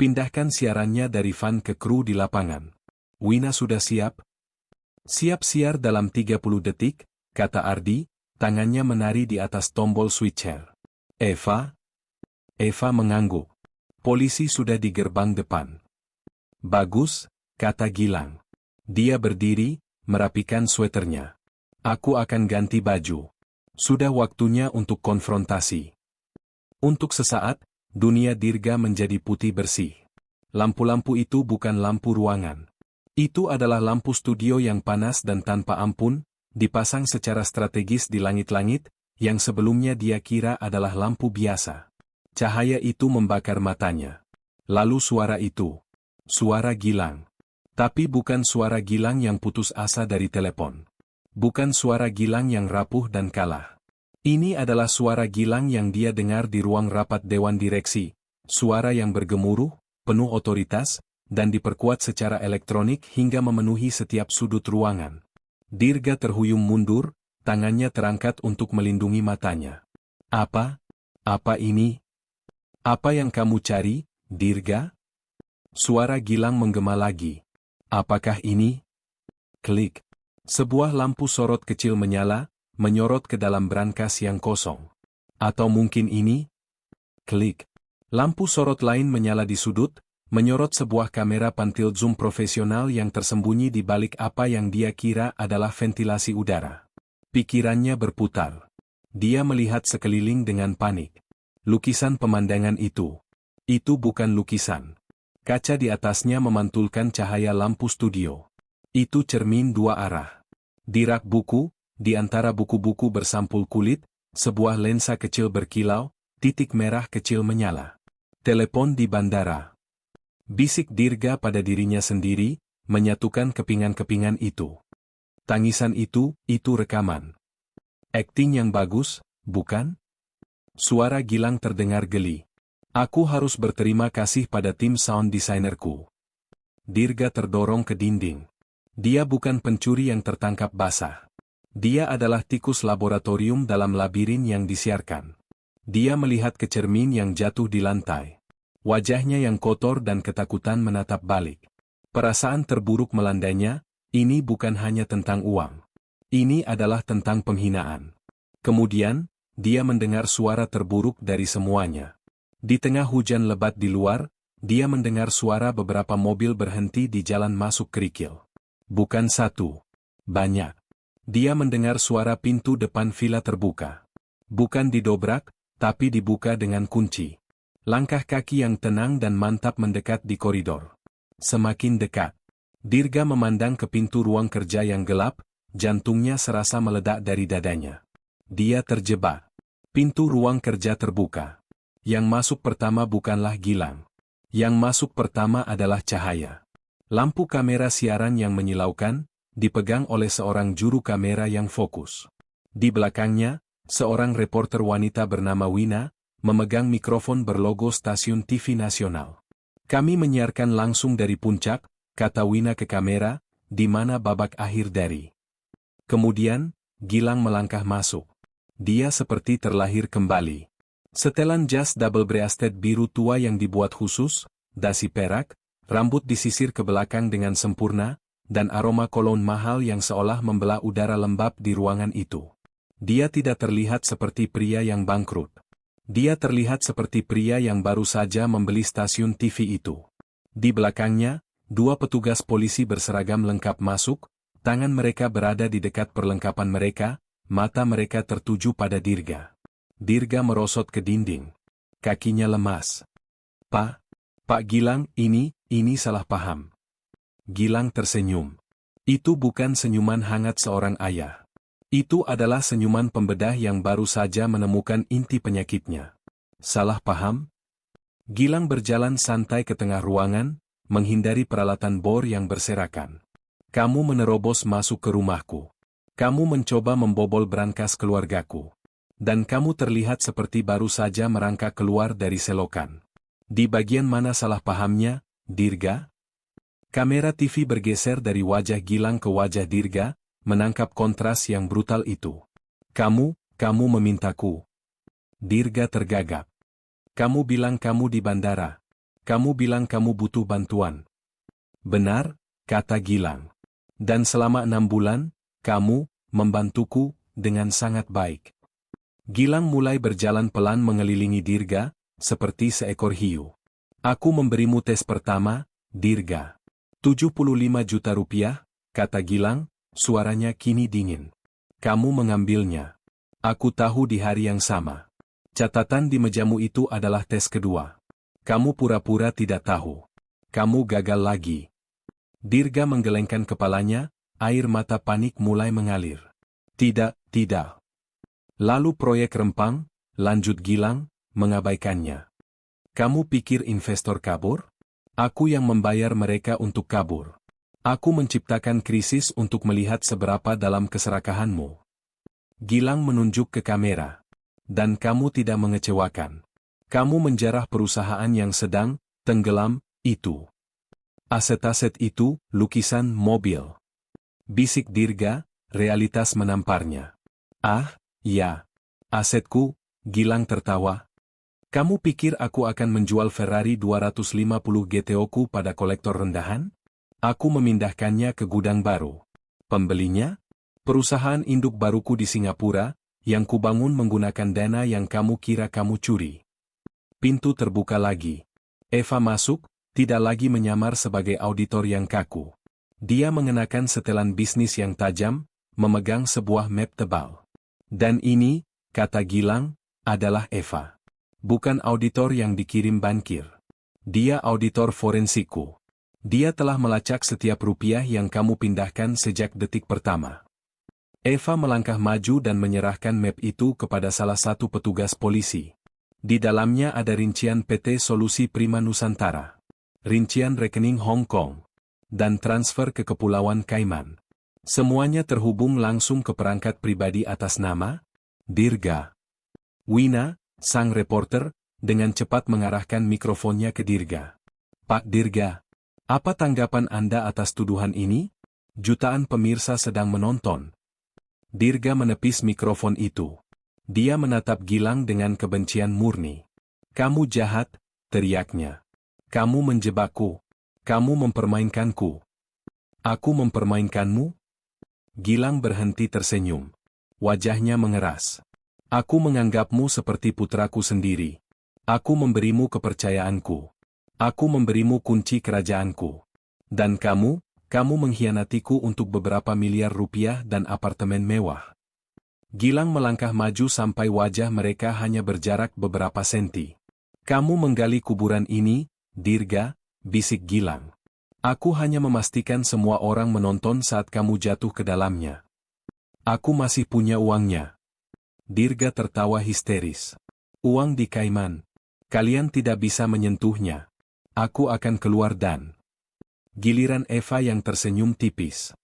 Pindahkan siarannya dari fan ke kru di lapangan. Wina sudah siap? Siap siar dalam 30 detik, kata Ardi, tangannya menari di atas tombol switcher. Eva? Eva mengangguk. Polisi sudah di gerbang depan. Bagus, kata Gilang. Dia berdiri, merapikan sweaternya. Aku akan ganti baju. Sudah waktunya untuk konfrontasi. Untuk sesaat, dunia Dirga menjadi putih bersih. Lampu-lampu itu bukan lampu ruangan. Itu adalah lampu studio yang panas dan tanpa ampun, dipasang secara strategis di langit-langit, yang sebelumnya dia kira adalah lampu biasa. Cahaya itu membakar matanya. Lalu suara itu. Suara Gilang. Tapi bukan suara Gilang yang putus asa dari telepon. Bukan suara Gilang yang rapuh dan kalah. Ini adalah suara Gilang yang dia dengar di ruang rapat dewan direksi. Suara yang bergemuruh, penuh otoritas, dan diperkuat secara elektronik hingga memenuhi setiap sudut ruangan. Dirga terhuyung mundur, tangannya terangkat untuk melindungi matanya. Apa? Apa ini? Apa yang kamu cari, Dirga? Suara Gilang menggema lagi. Apakah ini? Klik. Sebuah lampu sorot kecil menyala, menyorot ke dalam brankas yang kosong. Atau mungkin ini? Klik. Lampu sorot lain menyala di sudut, menyorot sebuah kamera pantil zoom profesional yang tersembunyi di balik apa yang dia kira adalah ventilasi udara. Pikirannya berputar. Dia melihat sekeliling dengan panik. Lukisan pemandangan itu. Itu bukan lukisan. Kaca di atasnya memantulkan cahaya lampu studio. Itu cermin dua arah. Di rak buku, di antara buku-buku bersampul kulit, sebuah lensa kecil berkilau, titik merah kecil menyala. Telepon di bandara. Bisik Dirga pada dirinya sendiri, menyatukan kepingan-kepingan itu. Tangisan itu rekaman. Akting yang bagus, bukan? Suara Gilang terdengar geli. Aku harus berterima kasih pada tim sound designerku. Dirga terdorong ke dinding. Dia bukan pencuri yang tertangkap basah. Dia adalah tikus laboratorium dalam labirin yang disiarkan. Dia melihat ke cermin yang jatuh di lantai. Wajahnya yang kotor dan ketakutan menatap balik. Perasaan terburuk melandainya, ini bukan hanya tentang uang. Ini adalah tentang penghinaan. Kemudian, dia mendengar suara terburuk dari semuanya. Di tengah hujan lebat di luar, dia mendengar suara beberapa mobil berhenti di jalan masuk kerikil. Bukan satu. Banyak. Dia mendengar suara pintu depan villa terbuka. Bukan didobrak, tapi dibuka dengan kunci. Langkah kaki yang tenang dan mantap mendekat di koridor. Semakin dekat. Dirga memandang ke pintu ruang kerja yang gelap, jantungnya serasa meledak dari dadanya. Dia terjebak. Pintu ruang kerja terbuka. Yang masuk pertama bukanlah Gilang. Yang masuk pertama adalah cahaya. Lampu kamera siaran yang menyilaukan, dipegang oleh seorang juru kamera yang fokus. Di belakangnya, seorang reporter wanita bernama Wina, memegang mikrofon berlogo stasiun TV nasional. Kami menyiarkan langsung dari puncak, kata Wina ke kamera, di mana babak akhir dari. Kemudian, Gilang melangkah masuk. Dia seperti terlahir kembali. Setelan jas double breasted biru tua yang dibuat khusus, dasi perak, rambut disisir ke belakang dengan sempurna, dan aroma kolon mahal yang seolah membelah udara lembab di ruangan itu. Dia tidak terlihat seperti pria yang bangkrut. Dia terlihat seperti pria yang baru saja membeli stasiun TV itu. Di belakangnya, dua petugas polisi berseragam lengkap masuk, tangan mereka berada di dekat perlengkapan mereka, mata mereka tertuju pada Dirga. Dirga merosot ke dinding. Kakinya lemas. Pak Gilang, ini salah paham. Gilang tersenyum. Itu bukan senyuman hangat seorang ayah. Itu adalah senyuman pembedah yang baru saja menemukan inti penyakitnya. Salah paham? Gilang berjalan santai ke tengah ruangan, menghindari peralatan bor yang berserakan. Kamu menerobos masuk ke rumahku. Kamu mencoba membobol brankas keluargaku. Dan kamu terlihat seperti baru saja merangkak keluar dari selokan. Di bagian mana salah pahamnya, Dirga? Kamera TV bergeser dari wajah Gilang ke wajah Dirga, menangkap kontras yang brutal itu. Kamu memintaku. Dirga tergagap. Kamu bilang kamu di bandara. Kamu bilang kamu butuh bantuan. Benar, kata Gilang. Dan selama 6 bulan, kamu membantuku dengan sangat baik. Gilang mulai berjalan pelan mengelilingi Dirga, seperti seekor hiu. Aku memberimu tes pertama, Dirga. 75 juta rupiah, kata Gilang, suaranya kini dingin. Kamu mengambilnya. Aku tahu di hari yang sama. Catatan di mejamu itu adalah tes kedua. Kamu pura-pura tidak tahu. Kamu gagal lagi. Dirga menggelengkan kepalanya, air mata panik mulai mengalir. Tidak, tidak. Lalu proyek Rempang, lanjut Gilang, mengabaikannya. Kamu pikir investor kabur? Aku yang membayar mereka untuk kabur. Aku menciptakan krisis untuk melihat seberapa dalam keserakahanmu. Gilang menunjuk ke kamera. Dan kamu tidak mengecewakan. Kamu menjarah perusahaan yang sedang tenggelam itu. Aset-aset itu, lukisan mobil. Bisik Dirga, realitas menamparnya. Ah, ya. Asetku, Gilang tertawa. Kamu pikir aku akan menjual Ferrari 250 GTO-ku pada kolektor rendahan? Aku memindahkannya ke gudang baru. Pembelinya? Perusahaan induk baruku di Singapura, yang kubangun menggunakan dana yang kamu kira kamu curi. Pintu terbuka lagi. Eva masuk, tidak lagi menyamar sebagai auditor yang kaku. Dia mengenakan setelan bisnis yang tajam, memegang sebuah map tebal. Dan ini, kata Gilang, adalah Eva. Bukan auditor yang dikirim bankir. Dia auditor forensikku. Dia telah melacak setiap rupiah yang kamu pindahkan sejak detik pertama. Eva melangkah maju dan menyerahkan map itu kepada salah satu petugas polisi. Di dalamnya ada rincian PT Solusi Prima Nusantara, rincian rekening Hong Kong, dan transfer ke Kepulauan Kaiman. Semuanya terhubung langsung ke perangkat pribadi atas nama Dirga. Wina, sang reporter, dengan cepat mengarahkan mikrofonnya ke Dirga. Pak Dirga, apa tanggapan Anda atas tuduhan ini? Jutaan pemirsa sedang menonton. Dirga menepis mikrofon itu. Dia menatap Gilang dengan kebencian murni. Kamu jahat, teriaknya. Kamu menjebakku. Kamu mempermainkanku. Aku mempermainkanmu? Gilang berhenti tersenyum. Wajahnya mengeras. Aku menganggapmu seperti putraku sendiri. Aku memberimu kepercayaanku. Aku memberimu kunci kerajaanku. Dan kamu mengkhianatiku untuk beberapa miliar rupiah dan apartemen mewah. Gilang melangkah maju sampai wajah mereka hanya berjarak beberapa senti. Kamu menggali kuburan ini, Dirga, bisik Gilang. Aku hanya memastikan semua orang menonton saat kamu jatuh ke dalamnya. Aku masih punya uangnya. Dirga tertawa histeris. Uang di Kaiman. Kalian tidak bisa menyentuhnya. Aku akan keluar dan... Giliran Eva yang tersenyum tipis.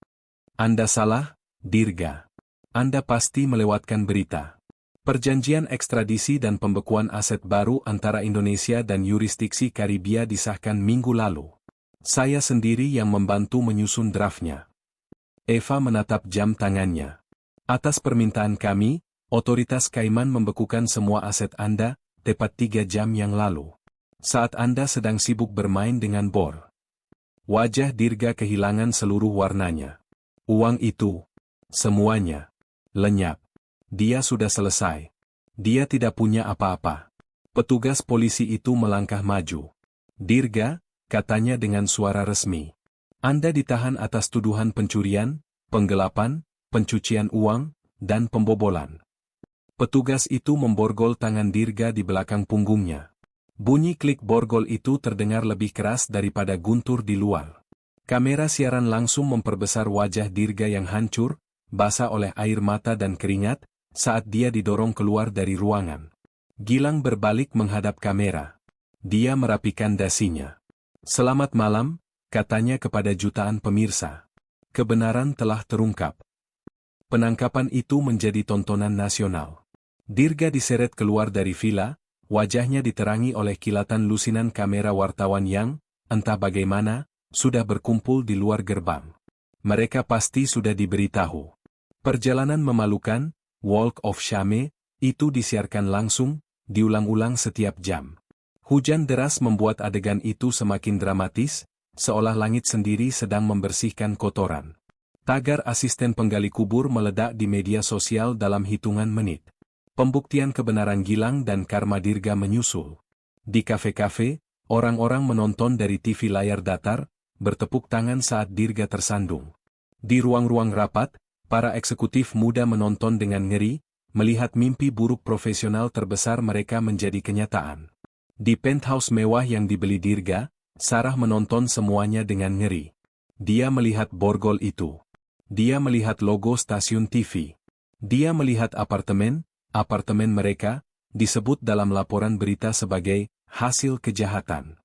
Anda salah, Dirga. Anda pasti melewatkan berita. Perjanjian ekstradisi dan pembekuan aset baru antara Indonesia dan yurisdiksi Karibia disahkan minggu lalu. Saya sendiri yang membantu menyusun draftnya. Eva menatap jam tangannya. Atas permintaan kami, otoritas Kaiman membekukan semua aset Anda, tepat 3 jam yang lalu. Saat Anda sedang sibuk bermain dengan bor. Wajah Dirga kehilangan seluruh warnanya. Uang itu, semuanya, lenyap. Dia sudah selesai. Dia tidak punya apa-apa. Petugas polisi itu melangkah maju. Dirga, katanya dengan suara resmi. Anda ditahan atas tuduhan pencurian, penggelapan, pencucian uang, dan pembobolan. Petugas itu memborgol tangan Dirga di belakang punggungnya. Bunyi klik borgol itu terdengar lebih keras daripada guntur di luar. Kamera siaran langsung memperbesar wajah Dirga yang hancur, basah oleh air mata dan keringat, saat dia didorong keluar dari ruangan. Gilang berbalik menghadap kamera. Dia merapikan dasinya. Selamat malam, katanya kepada jutaan pemirsa. Kebenaran telah terungkap. Penangkapan itu menjadi tontonan nasional. Dirga diseret keluar dari villa, wajahnya diterangi oleh kilatan lusinan kamera wartawan yang, entah bagaimana, sudah berkumpul di luar gerbang. Mereka pasti sudah diberitahu. Perjalanan memalukan, Walk of Shame, itu disiarkan langsung, diulang-ulang setiap jam. Hujan deras membuat adegan itu semakin dramatis, seolah langit sendiri sedang membersihkan kotoran. Tagar asisten penggali kubur meledak di media sosial dalam hitungan menit. Pembuktian kebenaran Gilang dan Karma Dirga menyusul. Di kafe-kafe, orang-orang menonton dari TV layar datar, bertepuk tangan saat Dirga tersandung. Di ruang-ruang rapat, para eksekutif muda menonton dengan ngeri, melihat mimpi buruk profesional terbesar mereka menjadi kenyataan. Di penthouse mewah yang dibeli Dirga, Sarah menonton semuanya dengan ngeri. Dia melihat borgol itu. Dia melihat logo stasiun TV. Dia melihat apartemen mereka, disebut dalam laporan berita sebagai hasil kejahatan.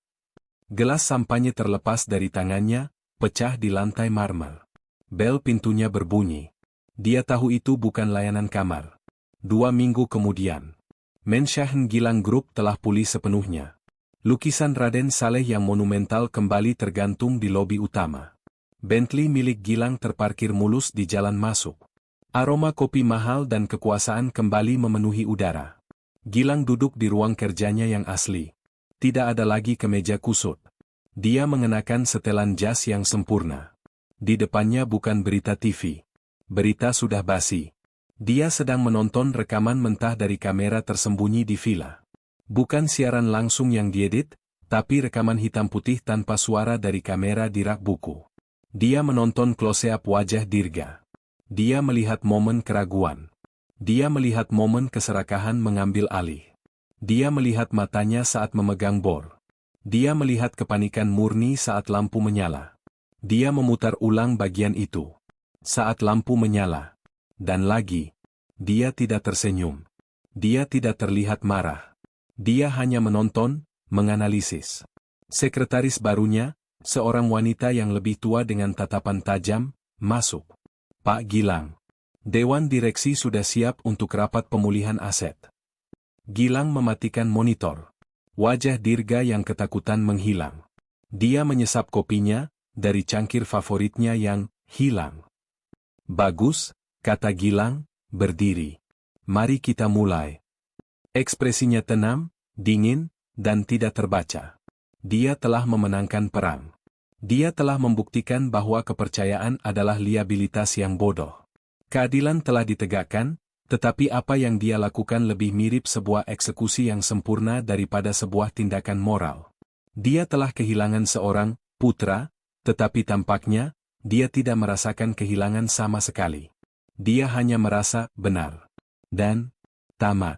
Gelas sampahnya terlepas dari tangannya, pecah di lantai marmer. Bel pintunya berbunyi. Dia tahu itu bukan layanan kamar. 2 minggu kemudian, Menshahen Gilang Group telah pulih sepenuhnya. Lukisan Raden Saleh yang monumental kembali tergantung di lobi utama. Bentley milik Gilang terparkir mulus di jalan masuk. Aroma kopi mahal dan kekuasaan kembali memenuhi udara. Gilang duduk di ruang kerjanya yang asli. Tidak ada lagi kemeja kusut. Dia mengenakan setelan jas yang sempurna. Di depannya bukan berita TV. Berita sudah basi. Dia sedang menonton rekaman mentah dari kamera tersembunyi di villa. Bukan siaran langsung yang diedit, tapi rekaman hitam putih tanpa suara dari kamera di rak buku. Dia menonton close-up wajah Dirga. Dia melihat momen keraguan. Dia melihat momen keserakahan mengambil alih. Dia melihat matanya saat memegang bor. Dia melihat kepanikan murni saat lampu menyala. Dia memutar ulang bagian itu. Saat lampu menyala. Dan lagi. Dia tidak tersenyum. Dia tidak terlihat marah. Dia hanya menonton, menganalisis. Sekretaris barunya, seorang wanita yang lebih tua dengan tatapan tajam, masuk. Pak Gilang. Dewan direksi sudah siap untuk rapat pemulihan aset. Gilang mematikan monitor. Wajah Dirga yang ketakutan menghilang. Dia menyesap kopinya, dari cangkir favoritnya yang hilang. Bagus, kata Gilang, berdiri. Mari kita mulai. Ekspresinya tenang, dingin, dan tidak terbaca. Dia telah memenangkan perang. Dia telah membuktikan bahwa kepercayaan adalah liabilitas yang bodoh. Keadilan telah ditegakkan, tetapi apa yang dia lakukan lebih mirip sebuah eksekusi yang sempurna daripada sebuah tindakan moral. Dia telah kehilangan seorang putra, tetapi tampaknya, dia tidak merasakan kehilangan sama sekali. Dia hanya merasa benar. Dan tamat.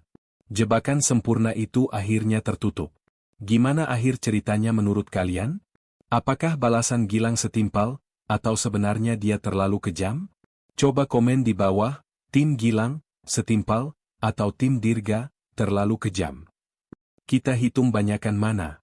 Jebakan sempurna itu akhirnya tertutup. Gimana akhir ceritanya menurut kalian? Apakah balasan Gilang setimpal, atau sebenarnya dia terlalu kejam? Coba komen di bawah, tim Gilang, setimpal, atau tim Dirga, terlalu kejam. Kita hitung banyakan mana.